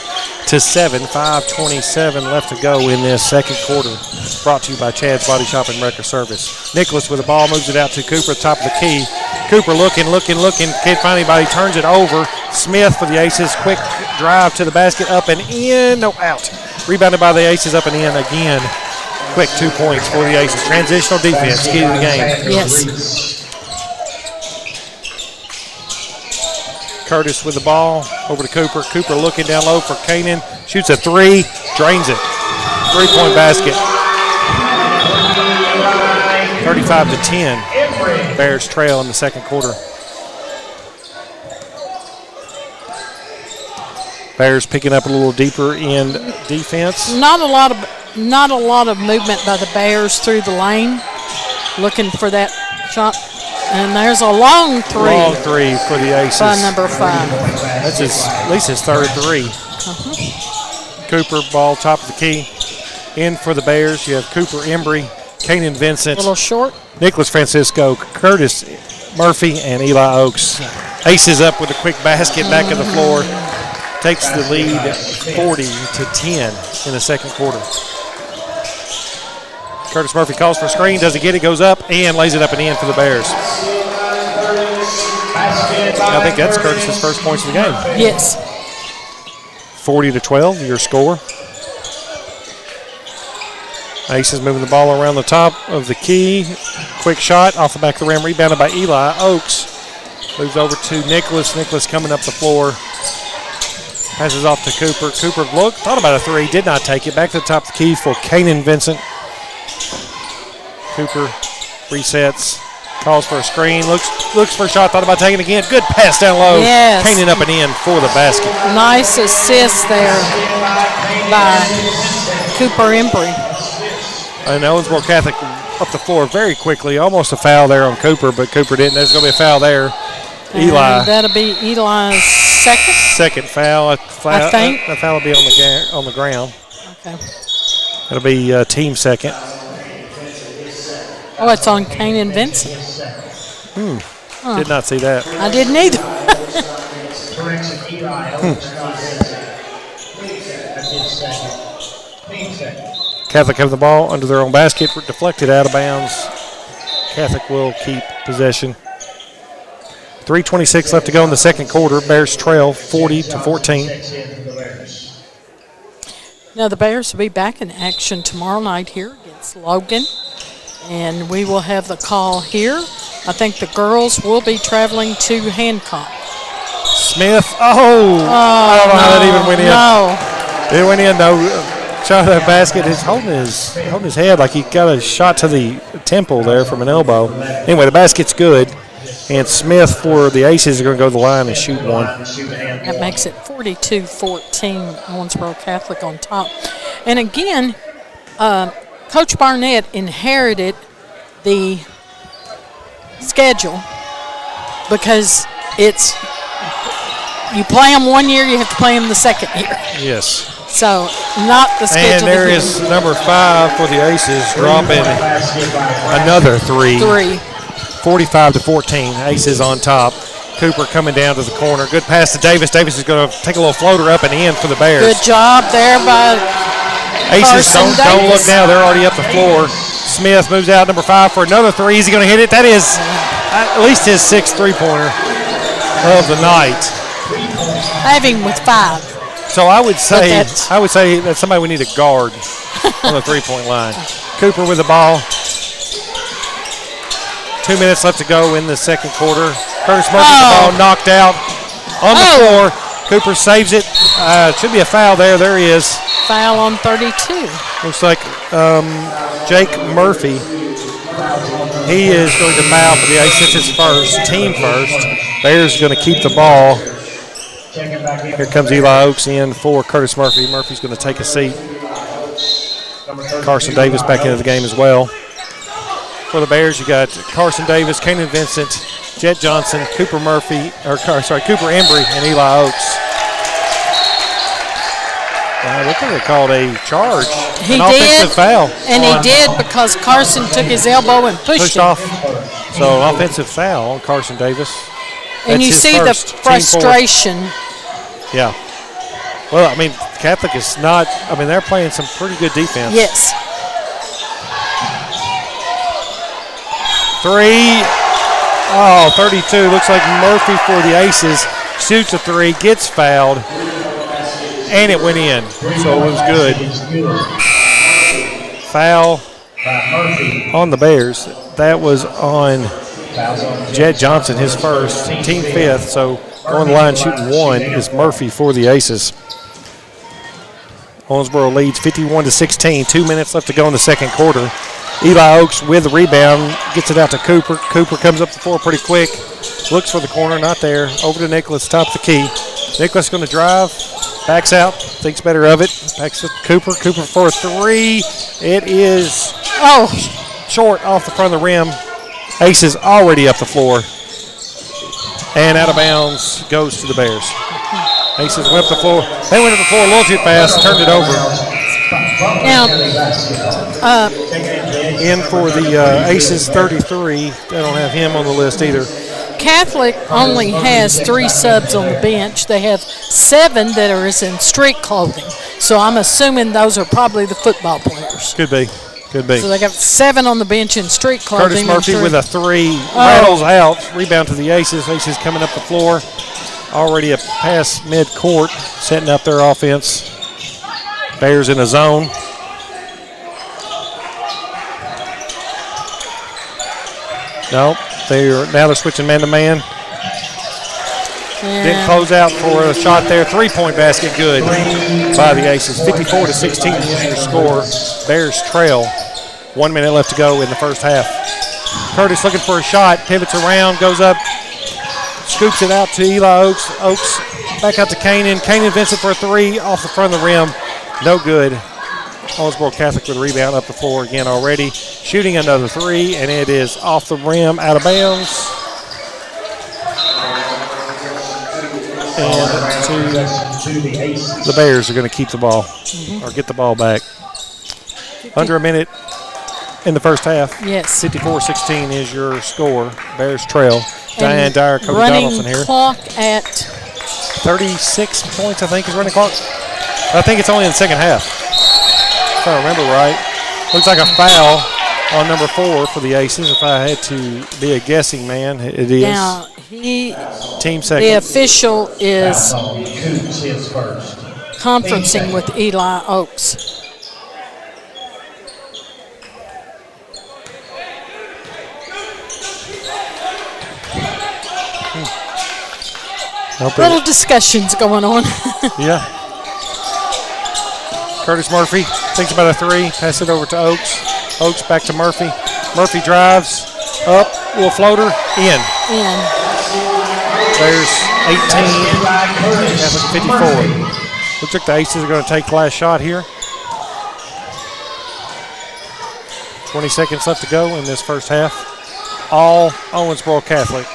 S1: 5:27 left to go in this second quarter. Brought to you by Chad's Body Shop and Record Service. Nicholas with the ball moves it out to Cooper, top of the key. Cooper looking. Can't find anybody. Turns it over. Smith for the Aces. Quick drive to the basket. Up and in. No, out. Rebounded by the Aces. Up and in again. Quick 2 points for the Aces. Transitional defense. Key to the game.
S2: Yes.
S1: Curtis with the ball over to Cooper. Cooper looking down low for Kanan. Shoots a 3. Drains it. 3-point basket. 35-10. Bears trail in the second quarter. Bears picking up a little deeper in defense.
S2: Not a lot of movement by the Bears through the lane. Looking for that shot. And there's a long 3.
S1: Long 3 for the Aces.
S2: By number 5.
S1: That's at least his third 3. Cooper, ball top of the key. In for the Bears, you have Cooper Embry, Kanan Vincent.
S2: A little short.
S1: Nicholas Francisco, Curtis Murphy, and Eli Oakes. Aces up with a quick basket back of the floor. Takes the lead 40-10 in the second quarter. Curtis Murphy calls for a screen. Does he get it? Goes up and lays it up and in for the Bears. I think that's Curtis's first points of the game.
S2: Yes.
S1: 40-12, your score. Aces moving the ball around the top of the key. Quick shot off the back of the rim, rebounded by Eli Oakes. Moves over to Nicholas. Nicholas coming up the floor. Passes off to Cooper. Cooper thought about a three, did not take it. Back to the top of the key for Kanan Vincent. Cooper resets, calls for a screen, looks for a shot, thought about taking it again. Good pass down low.
S2: Yes.
S1: Kanan up and in for the basket.
S2: Nice assist there by Cooper Embry.
S1: And Owensboro Catholic up the floor very quickly. Almost a foul there on Cooper, but Cooper didn't. There's going to be a foul there.
S2: And
S1: Eli.
S2: that'll be Eli's second.
S1: Second foul.
S2: I think.
S1: That foul will be on the ground.
S2: Okay.
S1: That'll be team second.
S2: Oh, it's on Kanan Vincent.
S1: Did not see that.
S2: I didn't either.
S1: Catholic have the ball under their own basket, deflected out of bounds. Catholic will keep possession. 3:26 left to go in the second quarter. Bears trail 40-14.
S2: Now the Bears will be back in action tomorrow night here against Logan. And we will have the call here. I think the girls will be traveling to Hancock.
S1: Smith, I don't know how that even went in.
S2: No.
S1: It went in, though. Shot at that basket. He's holding his head like he got a shot to the temple there from an elbow. Anyway, the basket's good. And Smith for the Aces are going to go to the line and shoot one.
S2: That makes it 42-14, Owensboro Catholic on top. And again, Coach Barnett inherited the schedule because it's you play them one year, you have to play them the second year.
S1: Yes.
S2: So not the schedule.
S1: And there is number 5 for the Aces dropping another three. 45-14. Aces on top. Cooper coming down to the corner. Good pass to Davis. Davis is going to take a little floater up and in for the Bears.
S2: Good job there by
S1: Aces don't look now. They're already up the floor. Smith moves out, number 5 for another three. Is he going to hit it? That is at least his 6th three-pointer of the night.
S2: Having with 5.
S1: So I would say that somebody would need a guard on the three-point line. Cooper with the ball. 2 minutes left to go in the second quarter. Curtis Murphy with the ball knocked out on the floor. Cooper saves it. Should be a foul there. There he is.
S2: Foul on 32.
S1: Looks like Jake Murphy. He is going to foul for the Aces. It's his first, team first. Bears going to keep the ball. Here comes Eli Oakes in for Curtis Murphy. Murphy's going to take a seat. Carson Davis back into the game as well. For the Bears, you got Carson Davis, Kanan Vincent, Jet Johnson, Cooper Embry, and Eli Oakes. Look like they called a charge.
S2: He
S1: an
S2: did,
S1: offensive foul.
S2: And he did because Carson took his elbow and pushed him.
S1: Off. So an offensive foul on Carson Davis.
S2: And
S1: That's
S2: you see the frustration.
S1: Yeah. Well, I mean, Catholic is not, they're playing some pretty good defense.
S2: Yes.
S1: 32. Looks like Murphy for the Aces shoots a three, gets fouled, and it went in. So it was good. Foul on the Bears. That was on Jet Johnson, his first, team 5th. So going the line shooting 1 is Murphy for the Aces. Owensboro leads 51-16. 2 minutes left to go in the second quarter. Eli Oakes with the rebound, gets it out to Cooper. Cooper comes up the floor pretty quick, looks for the corner, not there. Over to Nicholas, top of the key. Nicholas going to drive, backs out, thinks better of it. Backs up to Cooper. Cooper for a three. It is short off the front of the rim. Aces already up the floor. And out of bounds goes to the Bears. Aces went up the floor. They went up the floor a little too fast, turned it over.
S2: Now,
S1: in for the Aces 33. They don't have him on the list either.
S2: Catholic only has 3 subs on the bench. They have 7 that are in street clothing. So I'm assuming those are probably the football players.
S1: Could be. Could be.
S2: So they got 7 on the bench in street clothing.
S1: Curtis Murphy with a 3. Rattles out. Rebound to the Aces. Aces coming up the floor. Already a pass mid-court, setting up their offense. Bears in a zone. Nope. They're switching man-to-man. Didn't close out for a shot there. 3-point basket good by the Aces. 54-16 is your score. Bears trail. 1 minute left to go in the first half. Curtis looking for a shot. Pivots around, goes up. Scoops it out to Eli Oaks. Oaks back out to Kanan. Kanan Vincent for a 3 off the front of the rim. No good. Owensboro Catholic with a rebound up the floor again already. Shooting another 3, and it is off the rim, out of bounds. And the Bears are going to keep the ball or get the ball back. Under a minute in the first half.
S2: Yes.
S1: 54-16 is your score. Bears trail. Diane Dyer, Cody Donaldson here.
S2: Running clock at
S1: 36 points, I think, is running clock. I think it's only in the second half, if I remember right. Looks like a foul on number 4 for the Aces. If I had to be a guessing man, it is.
S2: Now,
S1: team second.
S2: The official is conferencing with Eli Oaks. Little discussions going on.
S1: Yeah. Curtis Murphy thinks about a 3. Pass it over to Oaks. Oaks back to Murphy. Murphy drives up. Little floater. In. There's 18. Catholic 54. Looks like the Aces are going to take the last shot here. 20 seconds left to go in this first half. All Owensboro Catholic.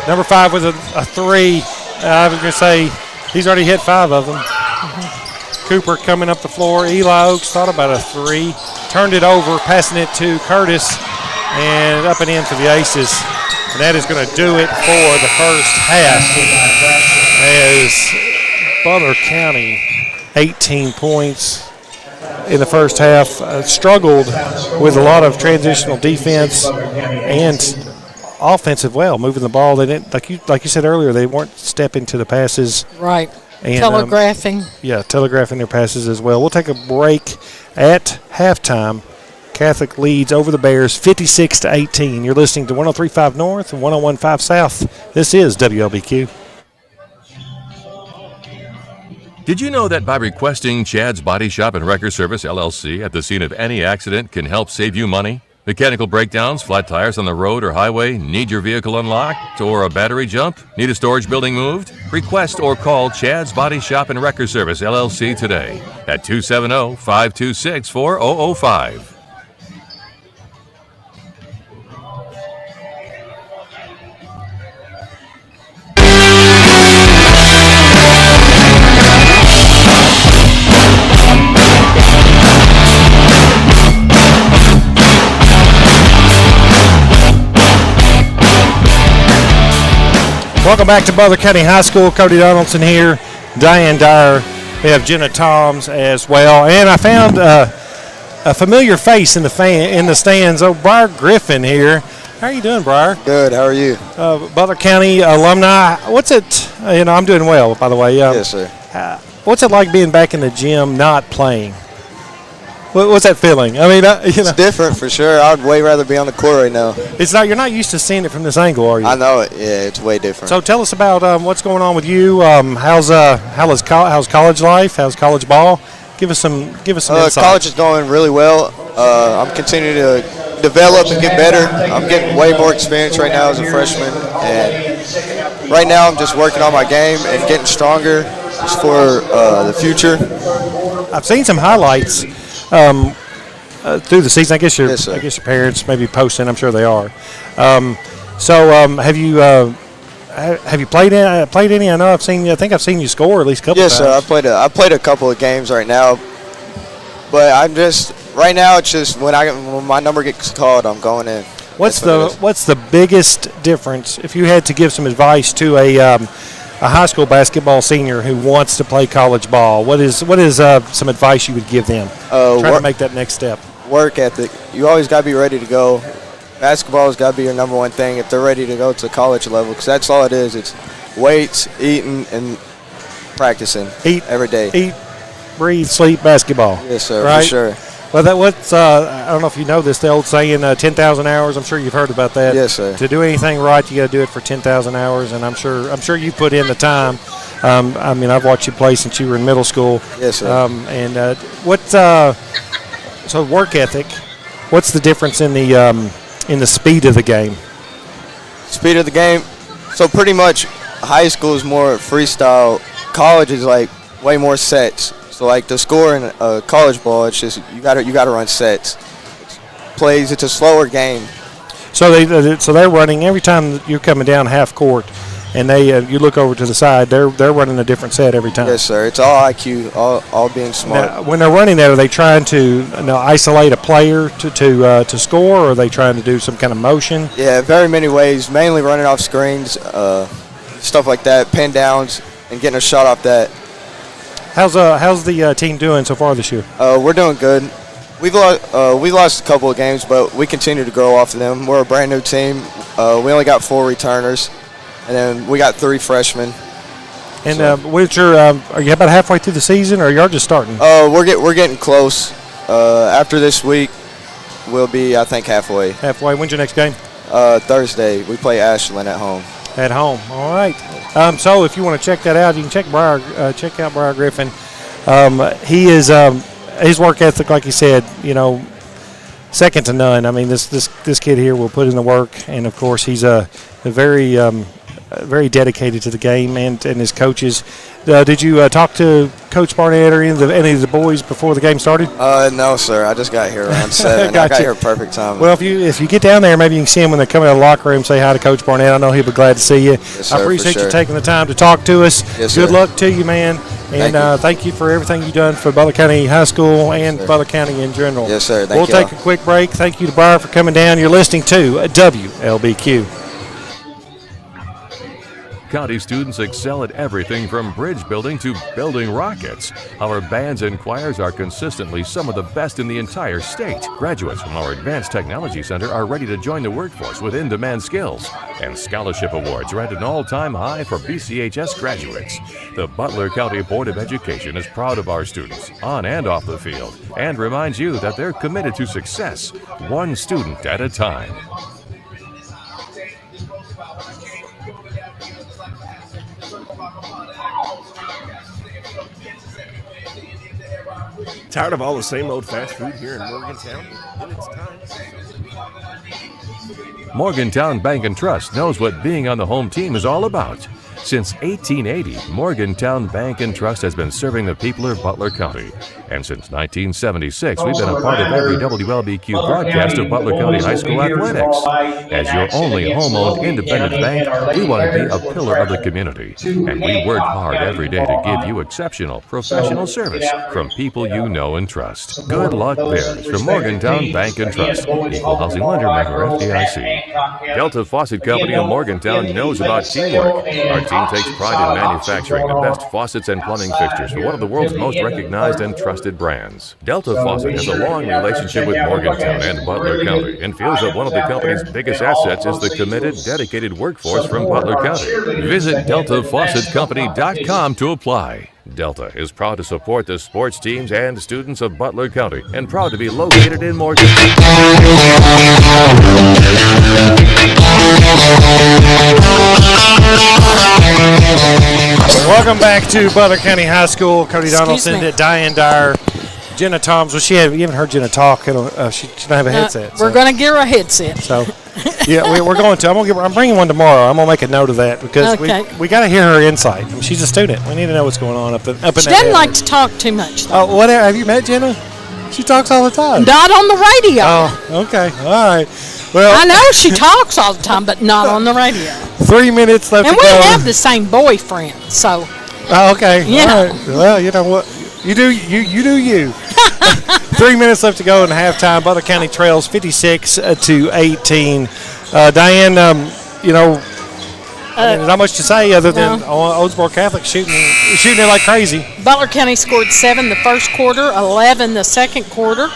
S1: Number 5 with a 3. I was going to say he's already hit 5 of them. Cooper coming up the floor. Eli Oaks thought about a 3. Turned it over, passing it to Curtis, and up and in for the Aces. And that is going to do it for the first half. As Butler County, 18 points in the first half, struggled with a lot of transitional defense and offensive moving the ball. They didn't, like you said earlier, they weren't stepping to the passes.
S2: Right.
S1: And,
S2: telegraphing.
S1: Telegraphing their passes as well. We'll take a break at halftime. Catholic leads over the Bears 56-18. You're listening to 103.5 North and 101.5 South. This is WLBQ.
S3: Did you know that by requesting Chad's Body Shop and Wrecker Service, LLC, at the scene of any accident can help save you money? Mechanical breakdowns, flat tires on the road or highway, need your vehicle unlocked, or a battery jump? Need a storage building moved? Request or call Chad's Body Shop and Wrecker Service, LLC today at 270-526-4005.
S1: Welcome back to Butler County High School. Cody Donaldson here. Diane Dyer. We have Jenna Toms as well. And I found a familiar face in the stands. Oh, Briar Griffin here. How are you doing, Briar?
S6: Good. How are you?
S1: Butler County alumni. What's it? I'm doing well, by the way.
S6: Yes, sir.
S1: What's it like being back in the gym, not playing? What's that feeling? I mean,
S6: It's different for sure. I'd way rather be on the court right now.
S1: It's not. You're not used to seeing it from this angle, are you?
S6: I know it. Yeah, it's way different.
S1: So tell us about what's going on with you. How's college life? How's college ball? Give us some insight.
S6: College is going really well. I'm continuing to develop and get better. I'm getting way more experience right now as a freshman, and right now I'm just working on my game and getting stronger for the future.
S1: I've seen some highlights through the season. I guess your parents maybe posting. I'm sure they are. Have you played any? I know I've seen you. I think I've seen you score at least a couple times.
S6: Yes, sir. I played a couple of games right now, but right now it's just when my number gets called, I'm going in.
S1: What's the biggest difference if you had to give some advice to a high school basketball senior who wants to play college ball? What is some advice you would give them trying to make that next step?
S6: work ethic. You always got to be ready to go. Basketball has got to be your number one thing if they're ready to go to college level, because that's all it is. It's weights, eating, and practicing every day.
S1: Eat, breathe, sleep, basketball.
S6: Yes, sir,
S1: right?
S6: for sure.
S1: Well, I don't know if you know this, the old saying, 10,000 hours. I'm sure you've heard about that.
S6: Yes, sir.
S1: To do anything right, you got to do it for 10,000 hours, and I'm sure you put in the time. I mean, I've watched you play since you were in middle school.
S6: Yes, sir.
S1: So work ethic, what's the difference in the speed of the game?
S6: Speed of the game. So pretty much high school is more freestyle. College is like way more sets. So like the score in college ball, it's just you got to run sets. Plays. It's a slower game.
S1: So they're running every time you're coming down half court, and you look over to the side. They're running a different set every time.
S6: Yes, sir. It's all IQ, all being smart.
S1: Now, when they're running that, are they trying to isolate a player to score, or are they trying to do some kind of motion?
S6: Yeah, very many ways. Mainly running off screens, stuff like that, pin downs, and getting a shot off that.
S1: How's the team doing so far this year?
S6: We're doing good. We lost a couple of games, but we continue to grow off of them. We're a brand new team. We only got 4 returners, and then we got 3 freshmen.
S1: And are you about halfway through the season, or are you just starting?
S6: We're getting close. After this week, we'll be, I think, halfway.
S1: Halfway. When's your next game?
S6: Thursday. We play Ashland at home.
S1: At home. All right. So if you want to check that out, you can check out Briar Griffin. He is his work ethic, like you said, second to none. I mean, this kid here will put in the work, and of course he's a very dedicated to the game and his coaches. Did you talk to Coach Barnett or any of the boys before the game started?
S6: No, sir. I just got here around 7. I got here perfect time.
S1: Well, if you get down there, maybe you can see him when they come out of the locker room. Say hi to Coach Barnett. I know he'll be glad to see you.
S6: Yes, sir,
S1: I appreciate
S6: for sure.
S1: you taking the time to talk to us.
S6: Yes,
S1: Good
S6: sir.
S1: luck to you, man. And thank you for everything you've done for Butler County High School and Butler County in general.
S6: Yes, sir.
S1: We'll take a quick break. Thank you to Briar for coming down. You're listening to WLBQ.
S3: County students excel at everything from bridge building to building rockets. Our bands and choirs are consistently some of the best in the entire state. Graduates from our Advanced Technology Center are ready to join the workforce with in-demand skills. And scholarship awards are at an all-time high for BCHS graduates. The Butler County Board of Education is proud of our students, on and off the field, and reminds you that they're committed to success, one student at a time.
S4: Tired of all the same old fast food here in Morgantown? Then it's time.
S3: Morgantown Bank and Trust knows what being on the home team is all about. Since 1880, Morgantown Bank and Trust has been serving the people of Butler County. And since 1976, we've been a part of every WLBQ broadcast of Butler County High School athletics. As your only home-owned independent bank, we want to be a pillar of the community. And we work hard every day to give you exceptional professional service from people you know and trust. Good luck, Bears, from Morgantown Bank and Trust. Equal housing lender, member FDIC. Delta Faucet Company of Morgantown knows about teamwork. Our team takes pride in manufacturing the best faucets and plumbing fixtures for one of the world's most recognized and trusted brands. Delta Faucet has a long relationship with Morgantown and Butler County and feels that one of the company's biggest assets is the committed, dedicated workforce from Butler County. Visit DeltaFaucetCompany.com to apply. Delta is proud to support the sports teams and students of Butler County and proud to be located in Morgantown.
S1: Welcome back to Butler County High School. Cody Donaldson, Diane Dyer, Jenna Toms. Well, you haven't heard Jenna talk. She doesn't have a headset.
S2: We're going to get her a headset.
S1: So, yeah, we're going to. I'm bringing one tomorrow. I'm going to make a note of that because we got to hear her insight. I mean, she's a student. We need to know what's going on up in that.
S2: She doesn't like to talk too much, though.
S1: Oh, whatever. Have you met Jenna? She talks all the time.
S2: Not on the radio.
S1: Oh, okay. All right. Well,
S2: I know she talks all the time, but not on the radio.
S1: 3 minutes left
S2: and
S1: to go.
S2: And we have the same boyfriend, so.
S1: Oh, okay.
S2: Yeah.
S1: All right. Well, you know what? You do you. 3 minutes left to go in halftime. Butler County trails 56-18. Diane, not much to say other than Owensboro Catholic shooting it like crazy.
S2: Butler County scored 7 the first quarter, 11 the second quarter.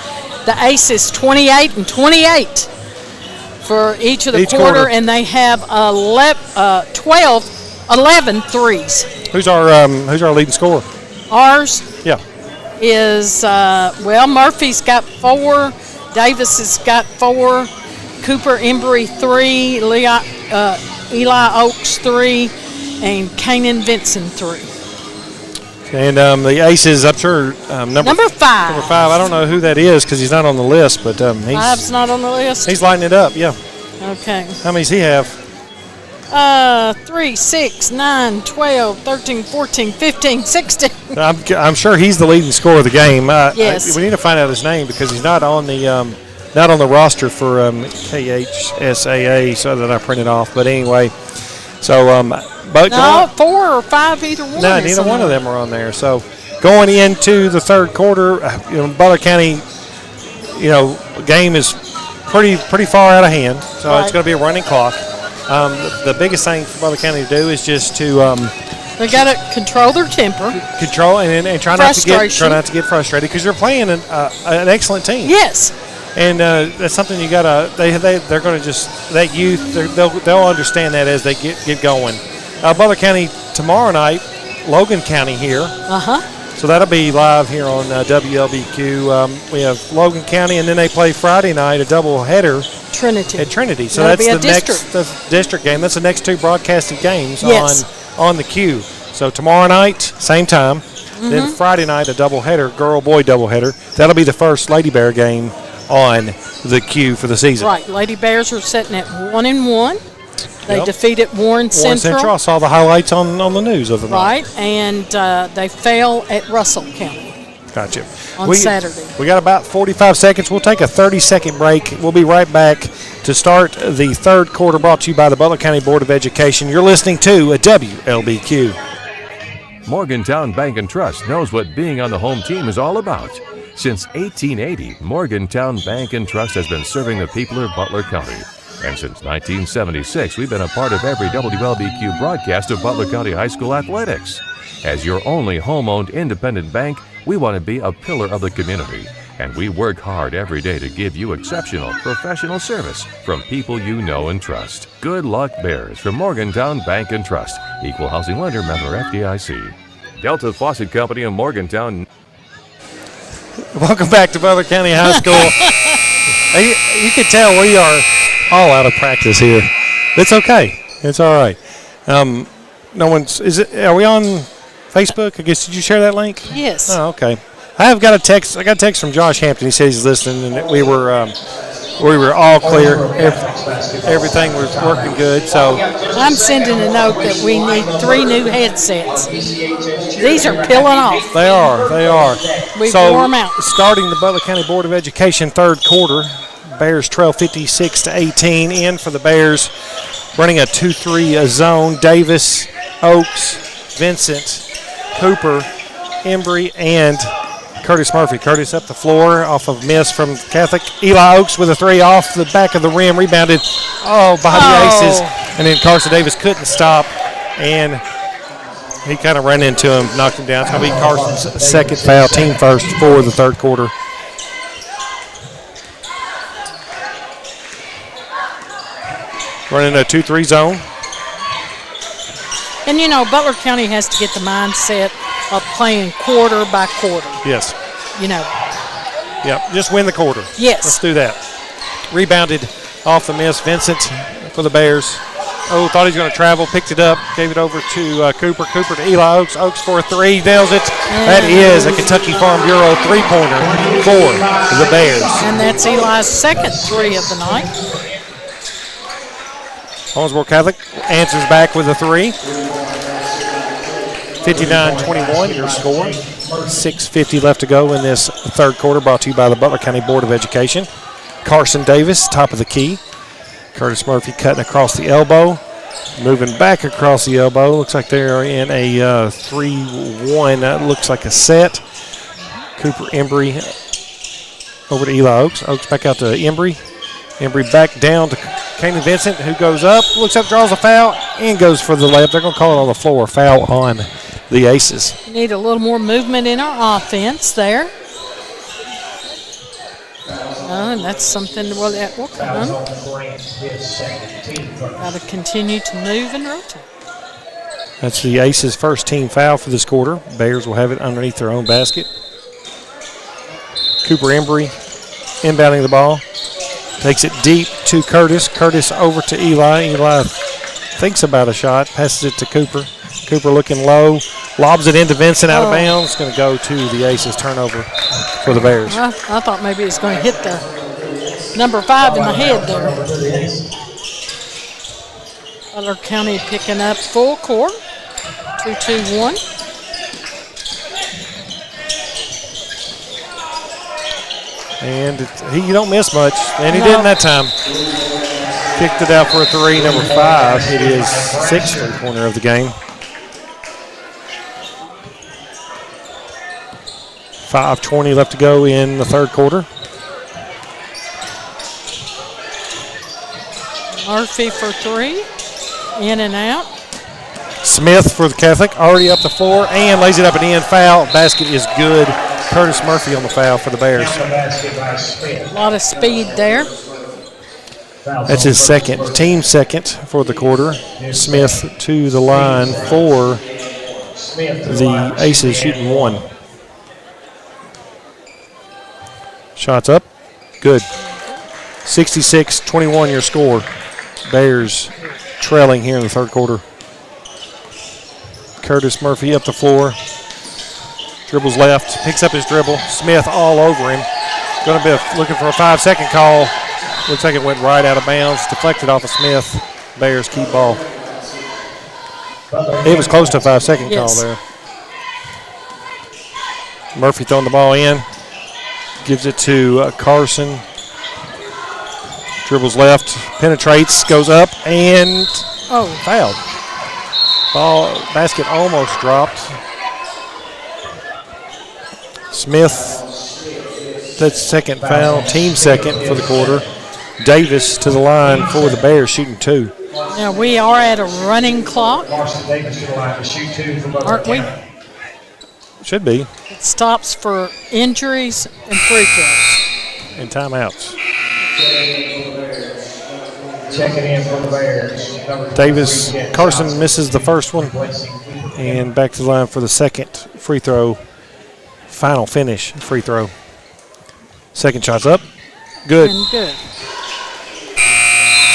S2: the Aces 28 and 28 for each of the quarter, and they have 11 threes.
S1: Who's our leading scorer?
S2: Ours
S1: Yeah.
S2: is, Murphy's got 4, Davis has got 4, Cooper Embry 3, Eli Oaks 3, and Kanan Vincent 3.
S1: And the Aces, I'm sure,
S2: Number 5.
S1: Number 5, I don't know who that is because he's not on the list, but
S2: Five's not on the list?
S1: He's lighting it up, yeah.
S2: Okay.
S1: How many does he have?
S2: 3, 6, 9, 12, 13, 14, 15, 16.
S1: I'm sure he's the leading scorer of the game.
S2: Yes.
S1: We need to find out his name because he's not on the roster for KHSAA, so that I printed off. But anyway, so but
S2: No, 4 or 5, either one.
S1: no, neither one of them are on there. So going into the third quarter, Butler County, game is pretty far out of hand. So
S2: Right.
S1: it's going to be a running clock. The biggest thing for Butler County to do is just to
S2: They got to control their temper.
S1: control and try not to get frustrated because you're playing an excellent team.
S2: Yes.
S1: And that's something you gotta. They're gonna just that youth. They'll understand that as they get going. Butler County tomorrow night, Logan County here. So that'll be live here on WLBQ. We have Logan County, and then they play Friday night a doubleheader at Trinity. So
S2: That'll
S1: that's
S2: be
S1: the district game. That's the next 2 broadcasted games
S2: Yes.
S1: on the Q. So tomorrow night, same time. Then Friday night a doubleheader, girl-boy doubleheader. That'll be the first Lady Bear game on the Q for the season.
S2: Right. Lady Bears are sitting at 1-1. They
S1: Yep.
S2: defeated Warren Central.
S1: I saw the highlights on the news of the night.
S2: Right. And they fell at Russell County
S1: Gotcha.
S2: on Saturday.
S1: We got about 45 seconds. We'll take a 30-second break. We'll be right back to start the third quarter, brought to you by the Butler County Board of Education. You're listening to a WLBQ.
S3: Morgantown Bank and Trust knows what being on the home team is all about. Since 1880, Morgantown Bank and Trust has been serving the people of Butler County. And since 1976, we've been a part of every WLBQ broadcast of Butler County High School athletics. As your only home-owned independent bank, we want to be a pillar of the community. And we work hard every day to give you exceptional professional service from people you know and trust. Good luck, Bears, from Morgantown Bank and Trust. Equal housing lender, member FDIC. Delta Faucet Company in Morgantown.
S1: Welcome back to Butler County High School. You can tell we are all out of practice here. It's okay. It's all right. No one's. Are we on Facebook? I guess. Did you share that link?
S2: Yes.
S1: Oh, okay. I got a text from Josh Hampton. He says he's listening, and we were all clear. Everything was working good. So
S2: I'm sending a note that we need 3 new headsets. These are peeling off.
S1: They are.
S2: We wore them out.
S1: Starting the Butler County Board of Education third quarter, Bears trail 56-18. In for the Bears, running a 2-3 zone. Davis, Oaks, Vincent, Cooper, Embry, and Curtis Murphy. Curtis up the floor off of miss from Catholic. Eli Oaks with a 3 off the back of the rim. Rebounded by the Aces. And then Carson Davis couldn't stop. And he kind of ran into him, knocked him down. It's going to be Carson's second foul, team first for the third quarter. Running a 2-3 zone.
S2: And, Butler County has to get the mindset of playing quarter by quarter.
S1: Yes.
S2: Yep,
S1: just win the quarter.
S2: Yes.
S1: Let's do that. Rebounded off the miss. Vincent for the Bears. Thought he was going to travel, picked it up, gave it over to Cooper. Cooper to Eli Oaks. Oaks for a 3, nails it. That is a Kentucky Farm Bureau 3-pointer for the Bears.
S2: And that's Eli's second 3 of the night.
S1: Owensboro Catholic answers back with a 3. 59-21, your score. 6:50 left to go in this third quarter, brought to you by the Butler County Board of Education. Carson Davis, top of the key. Curtis Murphy cutting across the elbow. Moving back across the elbow. Looks like they're in a 3-1. That looks like a set. Cooper Embry over to Eli Oaks. Oaks back out to Embry. Embry back down to Kanan Vincent, who goes up, looks up, draws a foul, and goes for the layup. They're going to call it on the floor. Foul on the Aces.
S2: We need a little more movement in our offense there. And that's something that will come. Got to continue to move and rotate.
S1: That's the Aces' first team foul for this quarter. Bears will have it underneath their own basket. Cooper Embry inbounding the ball. Takes it deep to Curtis. Curtis over to Eli. Eli thinks about a shot. Passes it to Cooper. Cooper looking low. Lobs it into Vincent out of bounds. It's going to go to the Aces. Turnover for the Bears.
S2: I thought maybe it's going to hit the number 5 in the head there. Butler County picking up full court. 2-2-1.
S1: And you don't miss much, and he didn't that time. Kicked it out for a 3, number 5. It is 6th three-pointer of the game. 5:20 left to go in the third quarter.
S2: Murphy for 3, in and out.
S1: Smith for the Catholic, already up the floor, and lays it up and in. Foul. Basket is good. Curtis Murphy on the foul for the Bears.
S2: A lot of speed there.
S1: That's his team second for the quarter. Smith to the line for the Aces, shooting 1. Shots up. Good. 66-21 your score. Bears trailing here in the third quarter. Curtis Murphy up the floor. Dribbles left, picks up his dribble. Smith all over him. Going to be looking for a 5-second call. Looks like it went right out of bounds. Deflected off of Smith. Bears keep ball. It was close to a 5-second call there. Murphy throwing the ball in. Gives it to Carson. Dribbles left, penetrates, goes up, and fouled. Basket almost dropped. Smith, that's second foul, team second for the quarter. Davis to the line for the Bears, shooting 2.
S2: Now we are at a running clock, aren't we?
S1: Should be.
S2: It stops for injuries and free throws.
S1: And timeouts.
S5: Checking in for the Bears.
S1: Davis, Carson misses the first one, and back to the line for the second free throw. Final finish free throw. Second shot's up. Good.
S2: And good.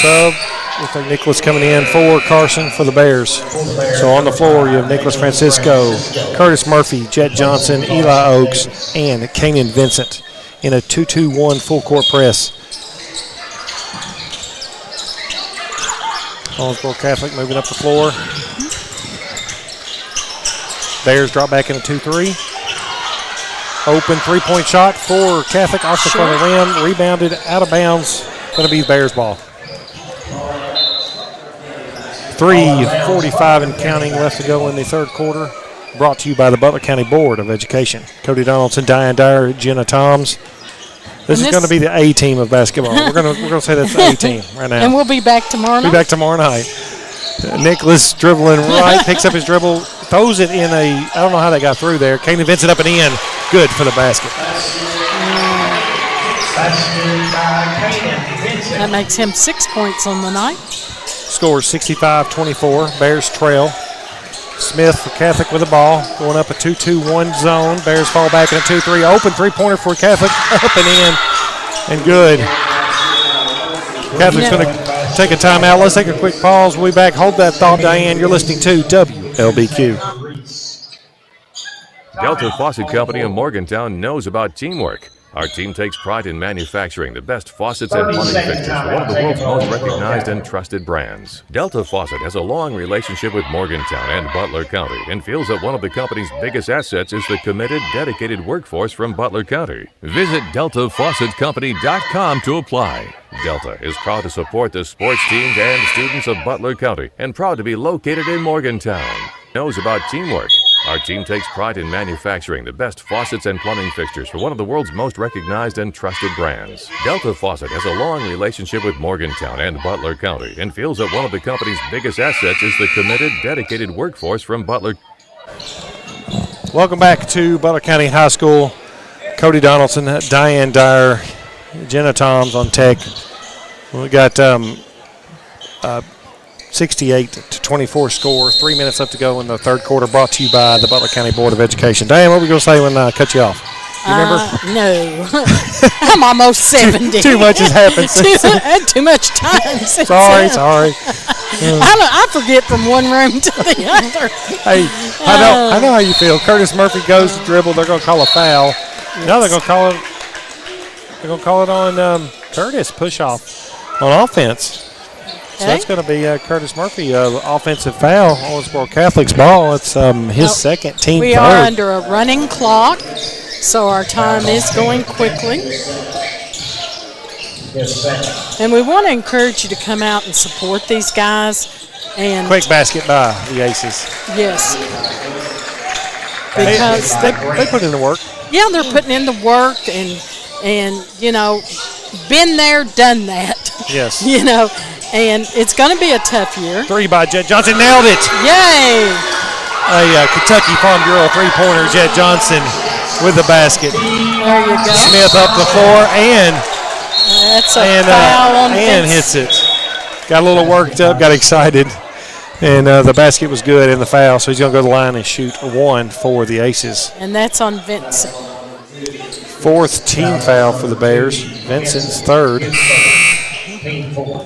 S1: So, looks like Nicholas coming in for Carson for the Bears. So on the floor, you have Nicholas Francisco, Curtis Murphy, Jet Johnson, Eli Oakes, and Kanan Vincent in a 2-2-1 full court press. Owensboro Catholic moving up the floor. Bears drop back in a 2-3. Open three-point shot for Catholic off the front of the rim. Rebounded out of bounds. Going to be Bears ball. 3:45 and counting left to go in the third quarter. Brought to you by the Butler County Board of Education. Cody Donaldson, Diane Dyer, Jenna Toms. This is going to be the A team of basketball. We're going to say that's the A team right now.
S2: And we'll be back tomorrow night.
S1: Be back tomorrow night. Nicholas dribbling right, picks up his dribble, throws it in a, I don't know how they got through there. Kanan Vincent up and in. Good for the basket.
S2: That makes him 6 points on the night.
S1: Scores 65-24. Bears trail. Smith for Catholic with the ball. Going up a 2-2-1 zone. Bears fall back in a 2-3. Open three-pointer for Catholic. Up and in. And good. Catholic's going to take a timeout. Let's take a quick pause. We'll be back. Hold that thought, Diane. You're listening to WLBQ.
S3: Delta Faucet Company of Morgantown knows about teamwork. Our team takes pride in manufacturing the best faucets and plumbing fixtures for one of the world's most recognized and trusted brands. Delta Faucet has a long relationship with Morgantown and Butler County and feels that one of the company's biggest assets is the committed, dedicated workforce from Butler County. Visit DeltaFaucetCompany.com to apply. Delta is proud to support the sports teams and students of Butler County and proud to be located in Morgantown. Knows about teamwork. Our team takes pride in manufacturing the best faucets and plumbing fixtures for one of the world's most recognized and trusted brands. Delta Faucet has a long relationship with Morgantown and Butler County and feels that one of the company's biggest assets is the committed, dedicated workforce from Butler.
S1: Welcome back to Butler County High School. Cody Donaldson, Diane Dyer Jenna Toms on Tech. We got 68-24 score. 3 minutes left to go in the third quarter. Brought to you by the Butler County Board of Education. Diane, what were we going to say when I cut you off? You remember?
S2: No. I'm almost 70.
S1: Too much has happened since
S2: too much time since
S1: Sorry.
S2: I forget from one room to the other.
S1: Hey, I know how you feel. Curtis Murphy goes to dribble. They're going to call a foul. Yes. No, they're going to call it. They're going to call it on Curtis push off on offense. So that's going to be Curtis Murphy, offensive foul. Owensboro Catholic's ball. It's his second, team
S2: we
S1: third.
S2: are under a running clock, so our time is going quickly. And we want to encourage you to come out and support these guys. And
S1: quick basket by the Aces.
S2: Yes. Because
S1: they put in the work.
S2: Yeah, they're putting in the work and you know, been there, done that.
S1: Yes.
S2: You know, and it's going to be a tough year.
S1: 3 by Jet Johnson. Nailed it.
S2: Yay.
S1: A Kentucky Farm Bureau three-pointer. Jet Johnson with the basket.
S2: There you go.
S1: Smith up the floor and
S2: foul on
S1: and hits it. Got a little worked up, got excited, and the basket was good in the foul, so he's going to go to the line and shoot one for the Aces.
S2: And that's on Vincent.
S1: 4th team foul for the Bears. Vincent's 3rd.
S5: Team 4.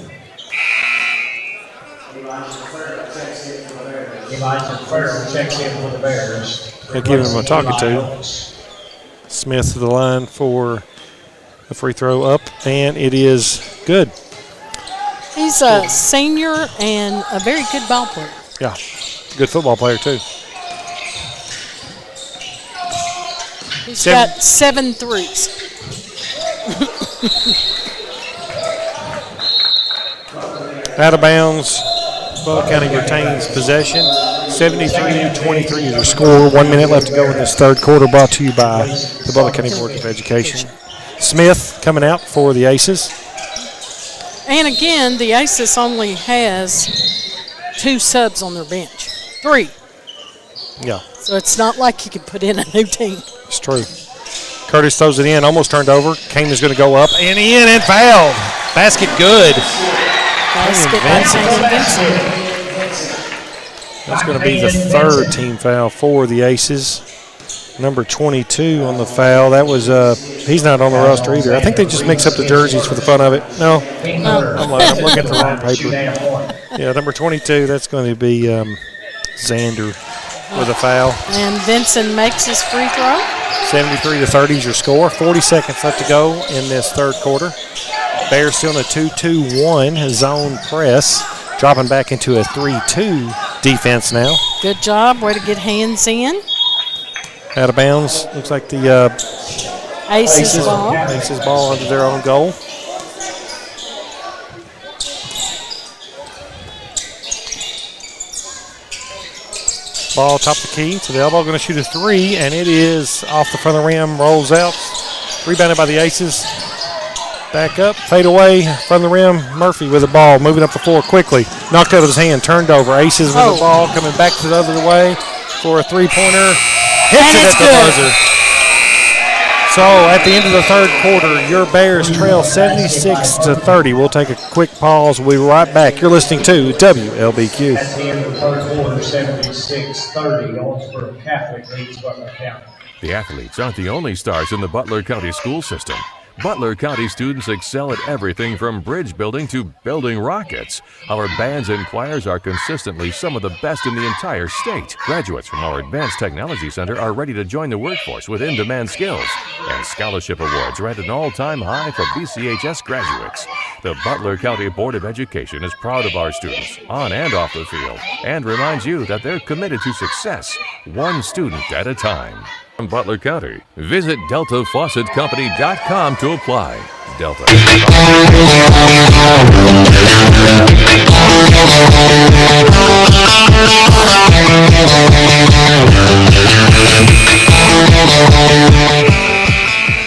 S5: Elijah Farrell checks in for the Bears.
S1: They'll give him a talking to. Smith to the line for the free throw up, and it is good.
S2: He's a senior and a very good ball player.
S1: Yeah, good football player too.
S2: He's got 7 threes.
S1: Out of bounds. Butler County retains possession. 73-23 is your score. 1 minute left to go in this third quarter. Brought to you by the Butler County Board of Education. Smith coming out for the Aces.
S2: And again, the Aces only has 2 subs on their bench. 3.
S1: Yeah.
S2: So it's not like you can put in a new team.
S1: It's true. Curtis throws it in, almost turned over. Kane is going to go up and in and fouled. Basket good.
S2: Basket by Vincent.
S1: That's going to be the 3rd team foul for the Aces. Number 22 on the foul. That was he's not on the roster either. I think they just mix up the jerseys for the fun of it. No, I'm looking at the wrong paper. Yeah, number 22. That's going to be Xander with a foul.
S2: And Vincent makes his free throw.
S1: 73-30 is your score. 40 seconds left to go in this third quarter. Bears still in a 2-2-1 zone press, dropping back into a 3-2 defense now.
S2: Good job. Way to get hands in.
S1: Out of bounds. Looks like the
S2: Aces ball.
S1: Aces ball under their own goal. Ball top of the key to the elbow. Going to shoot a 3, and it is off the front of the rim. Rolls out. Rebounded by the Aces. Back up, fade away, front of the rim. Murphy with the ball, moving up the floor quickly. Knocked out of his hand, turned over. Aces with the ball, coming back to the other way for a three-pointer. Hits it at the buzzer. So at the end of the third quarter, your Bears trail 76-30. We'll take a quick pause. We'll be right back. You're listening to WLBQ.
S5: At the end of the third quarter, 76-30. Owensboro Catholic leads Butler County.
S3: The athletes aren't the only stars in the Butler County school system. Butler County students excel at everything from bridge building to building rockets. Our bands and choirs are consistently some of the best in the entire state. Graduates from our Advanced Technology Center are ready to join the workforce with in-demand skills. And scholarship awards are at an all-time high for BCHS graduates. The Butler County Board of Education is proud of our students, on and off the field, and reminds you that they're committed to success, one student at a time. From Butler County, visit DeltaFaucetCompany.com to apply. Delta.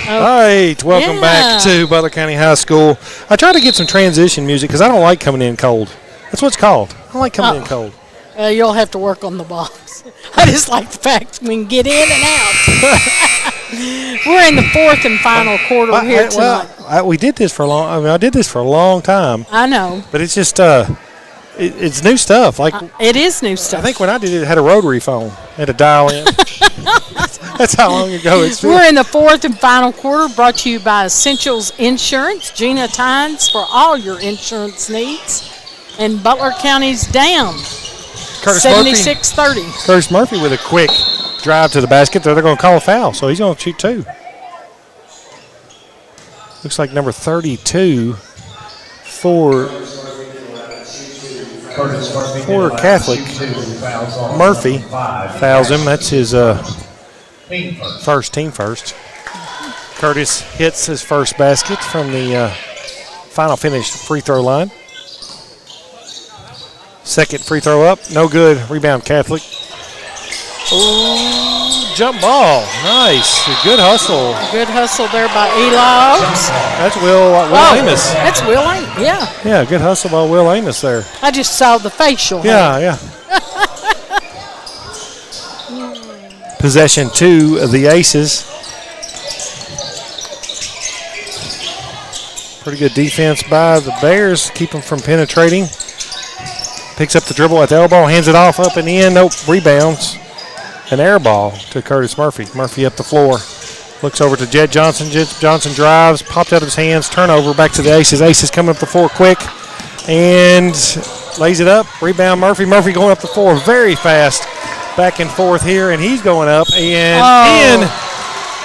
S1: All right, welcome back to Butler County High School. I try to get some transition music because I don't like coming in cold. That's what it's called. I don't like coming in cold.
S2: You'll have to work on the box. I just like the fact we can get in and out. We're in the 4th and final quarter here tonight.
S1: we did this for a long. I mean, I did this for a long time.
S2: I know.
S1: But it's just it's new stuff. Like
S2: it is new stuff.
S1: I think when I did it had a rotary phone. Had a dial in. That's how long ago it's been.
S2: We're in the fourth and final quarter, brought to you by Essentials Insurance. Gina Tynes for all your insurance needs. And Butler County's down. 76-30.
S1: Curtis Murphy with a quick drive to the basket. They're going to call a foul, so he's going to shoot 2. Looks like number 32 for Catholic. Murphy fouls him. That's his team first. Curtis hits his first basket from the final finish free throw line. Second free throw up, no good. Rebound Catholic. Oh, jump ball, nice. Good hustle.
S2: Good hustle there by Eli Oaks.
S1: That's Will Amos.
S2: That's Will Amos, yeah.
S1: Yeah, good hustle by Will Amos there.
S2: I just saw the facial.
S1: Yeah. Possession 2 of the Aces. Pretty good defense by the Bears, keep them from penetrating. Picks up the dribble at the elbow, hands it off up and in. Nope, rebounds. An air ball to Curtis Murphy. Murphy up the floor. Looks over to Jet Johnson. Jet Johnson drives, popped out of his hands, turnover back to the Aces. Aces coming up the floor quick and lays it up. Rebound Murphy. Murphy going up the floor very fast. Back and forth here, and he's going up and in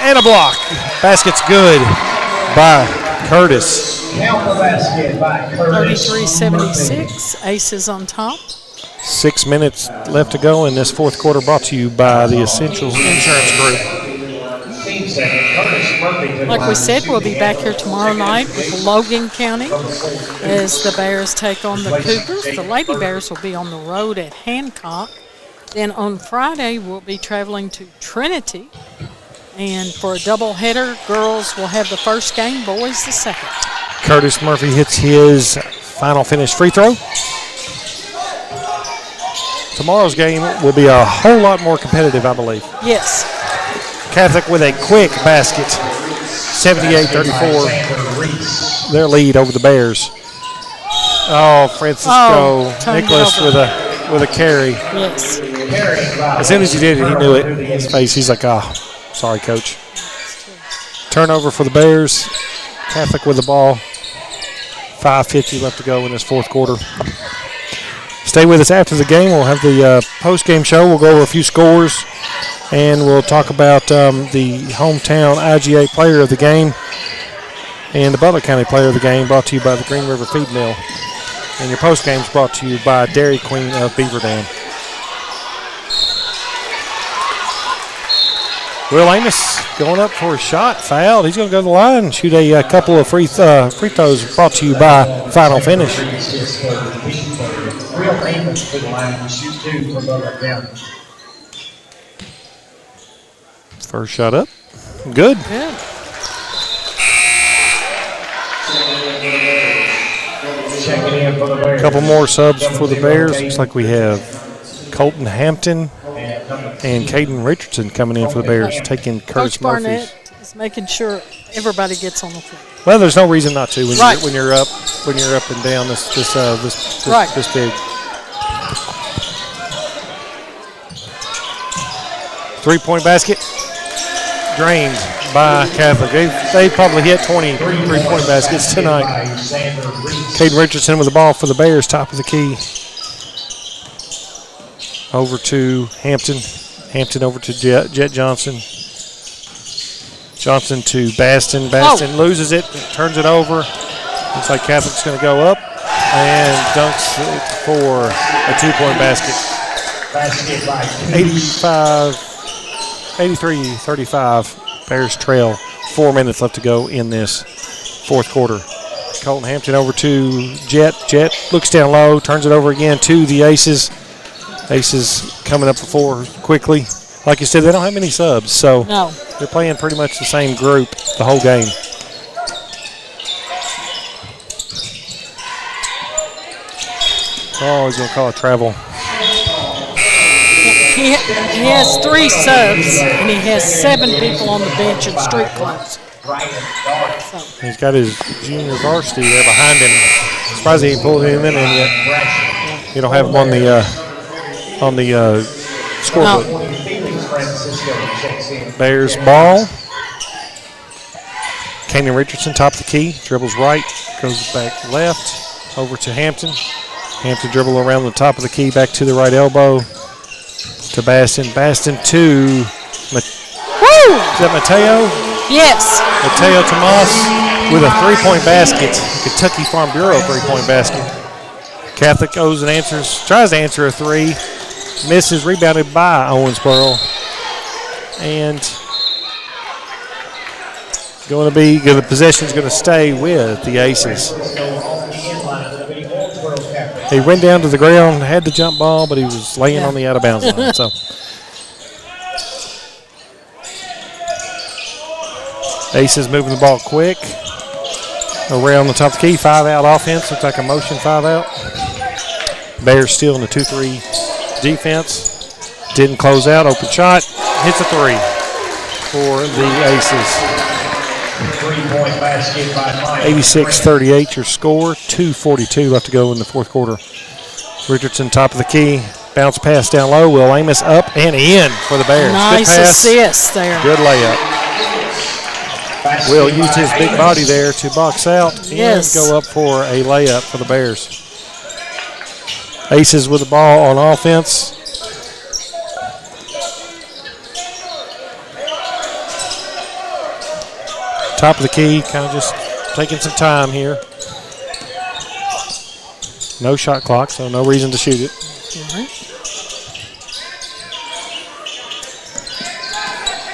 S1: and a block. Basket's good by Curtis.
S2: 33-76, Aces on top.
S1: 6 minutes left to go in this fourth quarter, brought to you by the Essentials Insurance Group.
S2: Like we said, we'll be back here tomorrow night with Logan County as the Bears take on the Cougars. The Lady Bears will be on the road at Hancock. Then on Friday, we'll be traveling to Trinity. And for a doubleheader, girls will have the first game, boys the second.
S1: Curtis Murphy hits his final finish free throw. Tomorrow's game will be a whole lot more competitive, I believe.
S2: Yes.
S1: Catholic with a quick basket, 78-34, their lead over the Bears. Oh, Francisco Nicholas with a carry.
S2: Yes.
S1: As soon as he did it, he knew it. His face, he's like, oh, sorry, coach. Turnover for the Bears. Catholic with the ball. 5:50 left to go in this fourth quarter. Stay with us after the game. We'll have the post-game show. We'll go over a few scores, and we'll talk about the hometown IGA player of the game and the Butler County player of the game, brought to you by the Green River Feed Mill. And your post-game is brought to you by Dairy Queen of Beaver Dam. Will Amos going up for a shot, fouled. He's going to go to the line and shoot a couple of free throws, brought to you by Final Finish.
S5: Will Amos to the line to shoot 2 for Butler County.
S1: First shot up. Good.
S2: Good.
S5: Checking in for the Bears.
S1: A couple more subs for the Bears. Looks like we have Colton Hampton and Caden Richardson coming in for the Bears, taking Curtis
S2: Coach Barnett
S1: Murphy's.
S2: is making sure everybody gets on the floor.
S1: Well, there's no reason not to when,
S2: Right.
S1: when you're up and down this
S2: Right.
S1: this big. 3-point basket drained by Catholic. They probably hit 20 3-point baskets tonight. Caden Richardson with the ball for the Bears, top of the key. Over to Hampton. Hampton over to Jet Johnson. Johnson to Baston. Baston loses it, turns it over. Looks like Catholic's going to go up and dunks it for a 2-point basket. 83-35. Bears trail. 4 minutes left to go in this fourth quarter. Colton Hampton over to Jet. Jet looks down low, turns it over again to the Aces. Aces coming up the floor quickly. Like you said, they don't have many subs, so they're playing pretty much the same group the whole game. Oh, he's going to call a travel.
S2: He has 3 subs, and he has 7 people on the bench in street clothes.
S1: He's got his junior varsity there behind him. Surprised he ain't pulled him in yet. You don't have him on the scoreboard.
S2: No.
S1: Bears ball. Kanan Richardson, top of the key, dribbles right, goes back left, over to Hampton. Hampton dribble around the top of the key, back to the right elbow, to Baston. Baston to, is that Mateo?
S2: Yes.
S1: Mateo Tomas with a three-point basket, Kentucky Farm Bureau three-point basket. Catholic owes and tries to answer a three, misses, rebounded by Owensboro. And the possession's going to stay with the Aces. He went down to the ground, had the jump ball, but he was laying on the out-of-bounds line. So Aces moving the ball quick. Around the top of the key, 5-out offense. Looks like a motion 5-out. Bears still in the 2-3 defense. Didn't close out. Open shot. Hits a three for the Aces. 86-38 your score. 2:42 left to go in the fourth quarter. Richardson top of the key. Bounce pass down low. Will Amos up and in for the Bears.
S2: Nice
S1: good pass.
S2: Assist there.
S1: Good layup. Will used his big body there to box out and go up for a layup for the Bears. Aces with the ball on offense. Top of the key, kind of just taking some time here. No shot clock, so no reason to shoot it.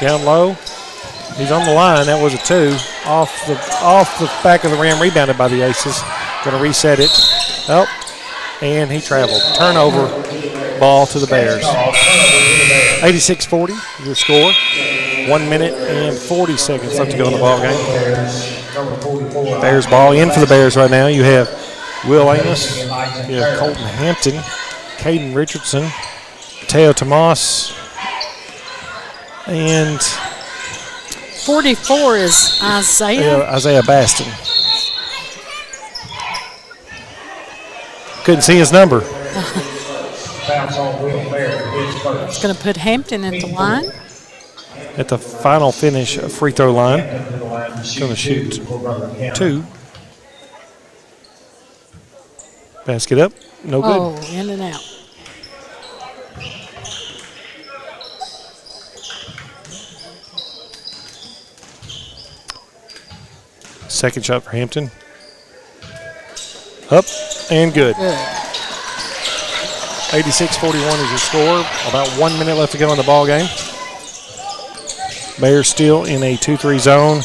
S1: Down low. He's on the line. That was a two. Off the back of the rim, rebounded by the Aces. Going to reset it. Oh, and he traveled. Turnover, ball to the Bears. 86-40, your score. 1 minute and 40 seconds left to go in the ball game. Bears ball in for the Bears right now. You have Will Amos, you have Colton Hampton, Caden Richardson, Mateo Tomas, and
S2: 44 is
S1: Isaiah Baston. Couldn't see his number.
S2: It's going to put Hampton at the line.
S1: At the final finish free throw line. Going to shoot two. Basket up. No good.
S2: Oh, in and out.
S1: Second shot for Hampton. Up and good. 86-41 is your score. About 1 minute left to go in the ball game. Bears still in a 2-3 zone.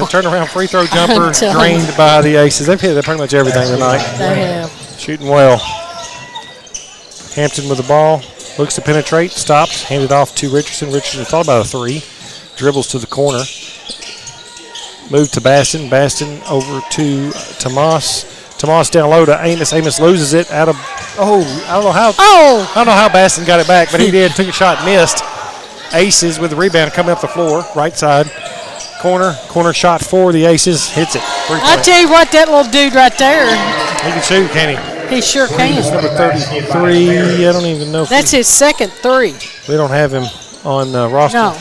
S1: Turnaround free throw jumper drained by the Aces. They've hit pretty much everything tonight.
S2: They have.
S1: Shooting well. Hampton with the ball. Looks to penetrate. Stops. Handed off to Richardson. Richardson thought about a three. Dribbles to the corner. Move to Baston. Baston over to Tomas. Tomas down low to Amos. Amos loses it out of. I don't know how Baston got it back, but he did. Took a shot, missed. Aces with the rebound coming up the floor, right side. Corner shot for the Aces. Hits it.
S2: I tell you what, that little dude right there.
S1: He can shoot, can't he?
S2: He sure can.
S1: He's number 33. I don't even know.
S2: That's his second three.
S1: We don't have him on roster.
S2: No.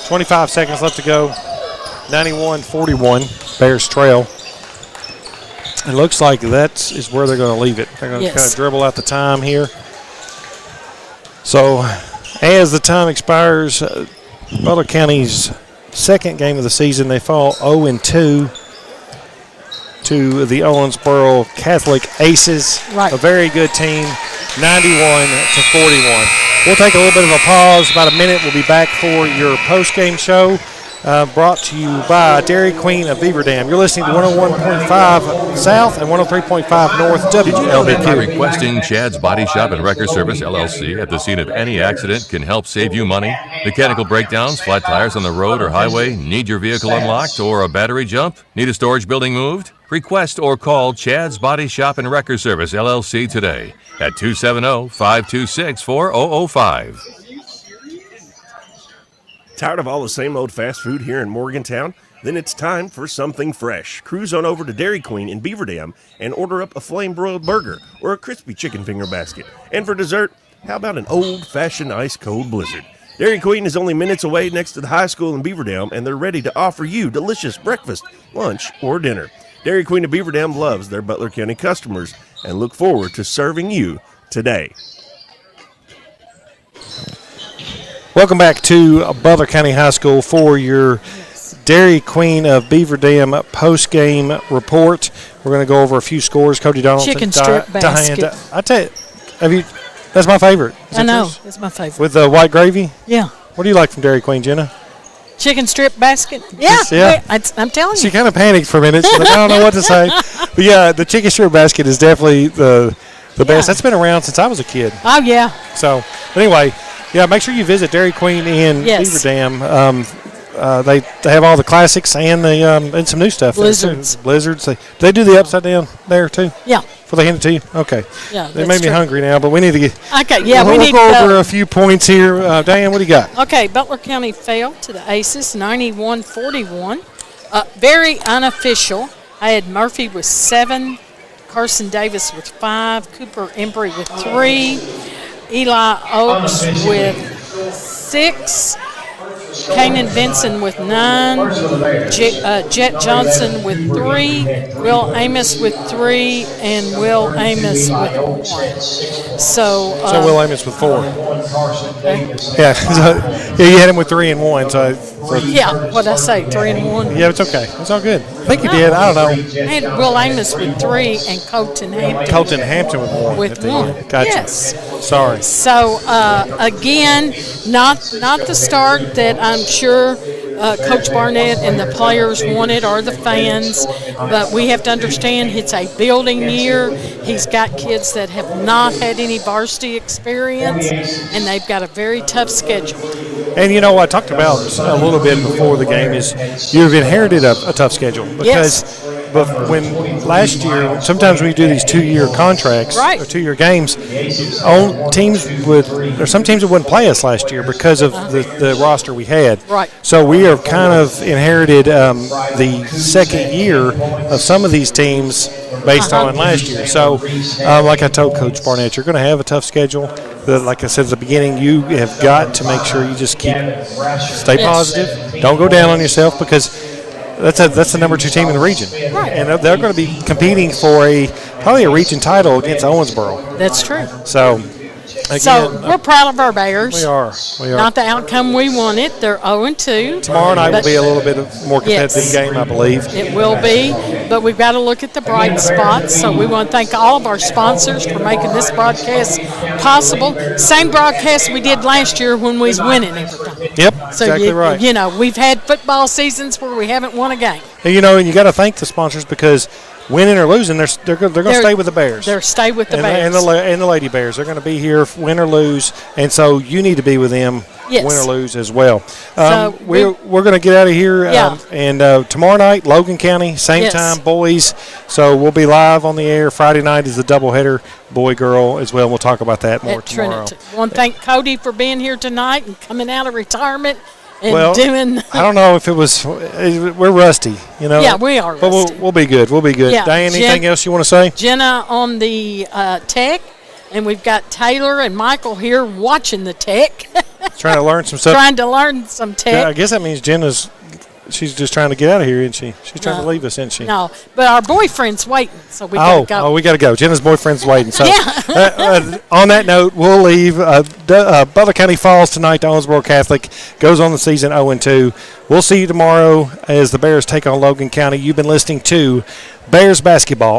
S1: 25 seconds left to go. 91-41. Bears trail. It looks like that is where they're going to leave it. They're going to kind of dribble out the time here. So as the time expires, Butler County's second game of the season, they fall 0-2 to the Owensboro Catholic Aces.
S2: Right.
S1: A very good team, 91-41. We'll take a little bit of a pause, about a minute. We'll be back for your post-game show. Brought to you by Dairy Queen of Beaver Dam. You're listening to 101.5 South and 103.5 North WLBQ.
S3: Requesting Chad's Body Shop and Wrecker Service, LLC, at the scene of any accident can help save you money. Mechanical breakdowns, flat tires on the road or highway, need your vehicle unlocked or a battery jump, need a storage building moved? Request or call Chad's Body Shop and Wrecker Service, LLC today at 270-526-4005.
S4: Tired of all the same old fast food here in Morgantown? Then it's time for something fresh. Cruise on over to Dairy Queen in Beaver Dam and order up a flame-broiled burger or a crispy chicken finger basket. And for dessert, how about an old-fashioned ice-cold blizzard? Dairy Queen is only minutes away next to the high school in Beaver Dam, and they're ready to offer you delicious breakfast, lunch, or dinner. Dairy Queen of Beaver Dam loves their Butler County customers and look forward to serving you today.
S1: Welcome back to Butler County High School for your Dairy Queen of Beaver Dam post-game report. We're going to go over a few scores. Cody Donaldson.
S2: Chicken strip basket.
S1: I tell you, that's my favorite.
S2: I know. It's my favorite.
S1: With the white gravy?
S2: Yeah.
S1: What do you like from Dairy Queen, Jenna?
S2: Chicken strip basket? Yeah.
S1: Yeah.
S2: I'm telling you.
S1: She kind of panicked for a minute. She's like, I don't know what to say. But, yeah, the chicken strip basket is definitely the best. That's been around since I was a kid.
S2: Oh, yeah.
S1: So, but anyway, yeah, make sure you visit Dairy Queen in Beaver Dam. They have all the classics and the and some new stuff.
S2: Blizzards.
S1: Blizzards. They do the upside down there too.
S2: Yeah.
S1: Before they hand it to you. Okay.
S2: Yeah.
S1: They made me hungry now, but we need to get.
S2: Okay. Yeah, we need to
S1: go over a few points here. Diane, what do you got?
S2: Okay, Butler County fell to the Aces, 91-41. Very unofficial. I had Murphy with 7, Carson Davis with 5, Cooper Embry with 3, Eli Oaks with 6. Kanan Benson with 9, Jet Johnson with 3, Will Amos with 3, and Will Amos with 1. So
S1: Will Amos with 4.
S2: Okay.
S1: Yeah, you had him with 3 and 1. So
S2: yeah, what'd I say, 3 and 1?
S1: Yeah, it's okay. It's all good. I think you did. I don't know.
S2: I had Will Amos with 3 and Colton Hampton
S1: with 1.
S2: With 1.
S1: Gotcha.
S2: Yes.
S1: Sorry.
S2: So again, not the start that I'm sure Coach Barnett and the players wanted or the fans, but we have to understand it's a building year. He's got kids that have not had any varsity experience, and they've got a very tough schedule.
S1: And, I talked about a little bit before the game is you've inherited a tough schedule because but when last year, sometimes when you do these 2-year contracts or 2-year games, some teams wouldn't play us last year because of the roster we had.
S2: Right.
S1: So we have kind of inherited the second year of some of these teams based on last year. So, like I told Coach Barnett, you're going to have a tough schedule. Like I said at the beginning, you have got to make sure you just stay positive. Don't go down on yourself because that's the number 2 team in the region.
S2: Right.
S1: And they're going to be competing for probably a region title against Owensboro.
S2: That's true.
S1: So, again,
S2: we're proud of our Bears.
S1: We are.
S2: Not the outcome we wanted. They're 0-2.
S1: Tomorrow night will be a little bit of more competitive game, I believe.
S2: It will be, but we've got to look at the bright spots. So we want to thank all of our sponsors for making this broadcast possible. Same broadcast we did last year when we was winning every time.
S1: Yep, exactly right.
S2: We've had football seasons where we haven't won a game.
S1: And you got to thank the sponsors because winning or losing, they're going to stay with the Bears.
S2: They're stay with the Bears.
S1: And the Lady Bears. They're going to be here win or lose, and so you need to be with them win or lose as well. We're going to get out of here, and tomorrow night, Logan County, same time, boys. So we'll be live on the air. Friday night is the doubleheader, boy-girl as well. We'll talk about that more tomorrow.
S2: I want to thank Cody for being here tonight and coming out of retirement.
S1: I don't know if it was. We're rusty,
S2: Yeah, we are rusty.
S1: But we'll be good. We'll be good.
S2: Yeah,
S1: Diane, anything else you want to say?
S2: Jenna on the tech, and we've got Taylor and Michael here watching the tech.
S1: Trying to learn some stuff.
S2: Trying to learn some tech.
S1: Yeah, I guess that means Jenna's. She's just trying to get out of here, isn't she? She's trying to leave us, isn't she?
S2: No, but our boyfriend's waiting, so we got to go.
S1: Oh, we got to go. Jenna's boyfriend's waiting. So,
S2: yeah.
S1: On that note, we'll leave. Butler County falls tonight to Owensboro Catholic. Goes on the season 0-2. We'll see you tomorrow as the Bears take on Logan County. You've been listening to Bears Basketball.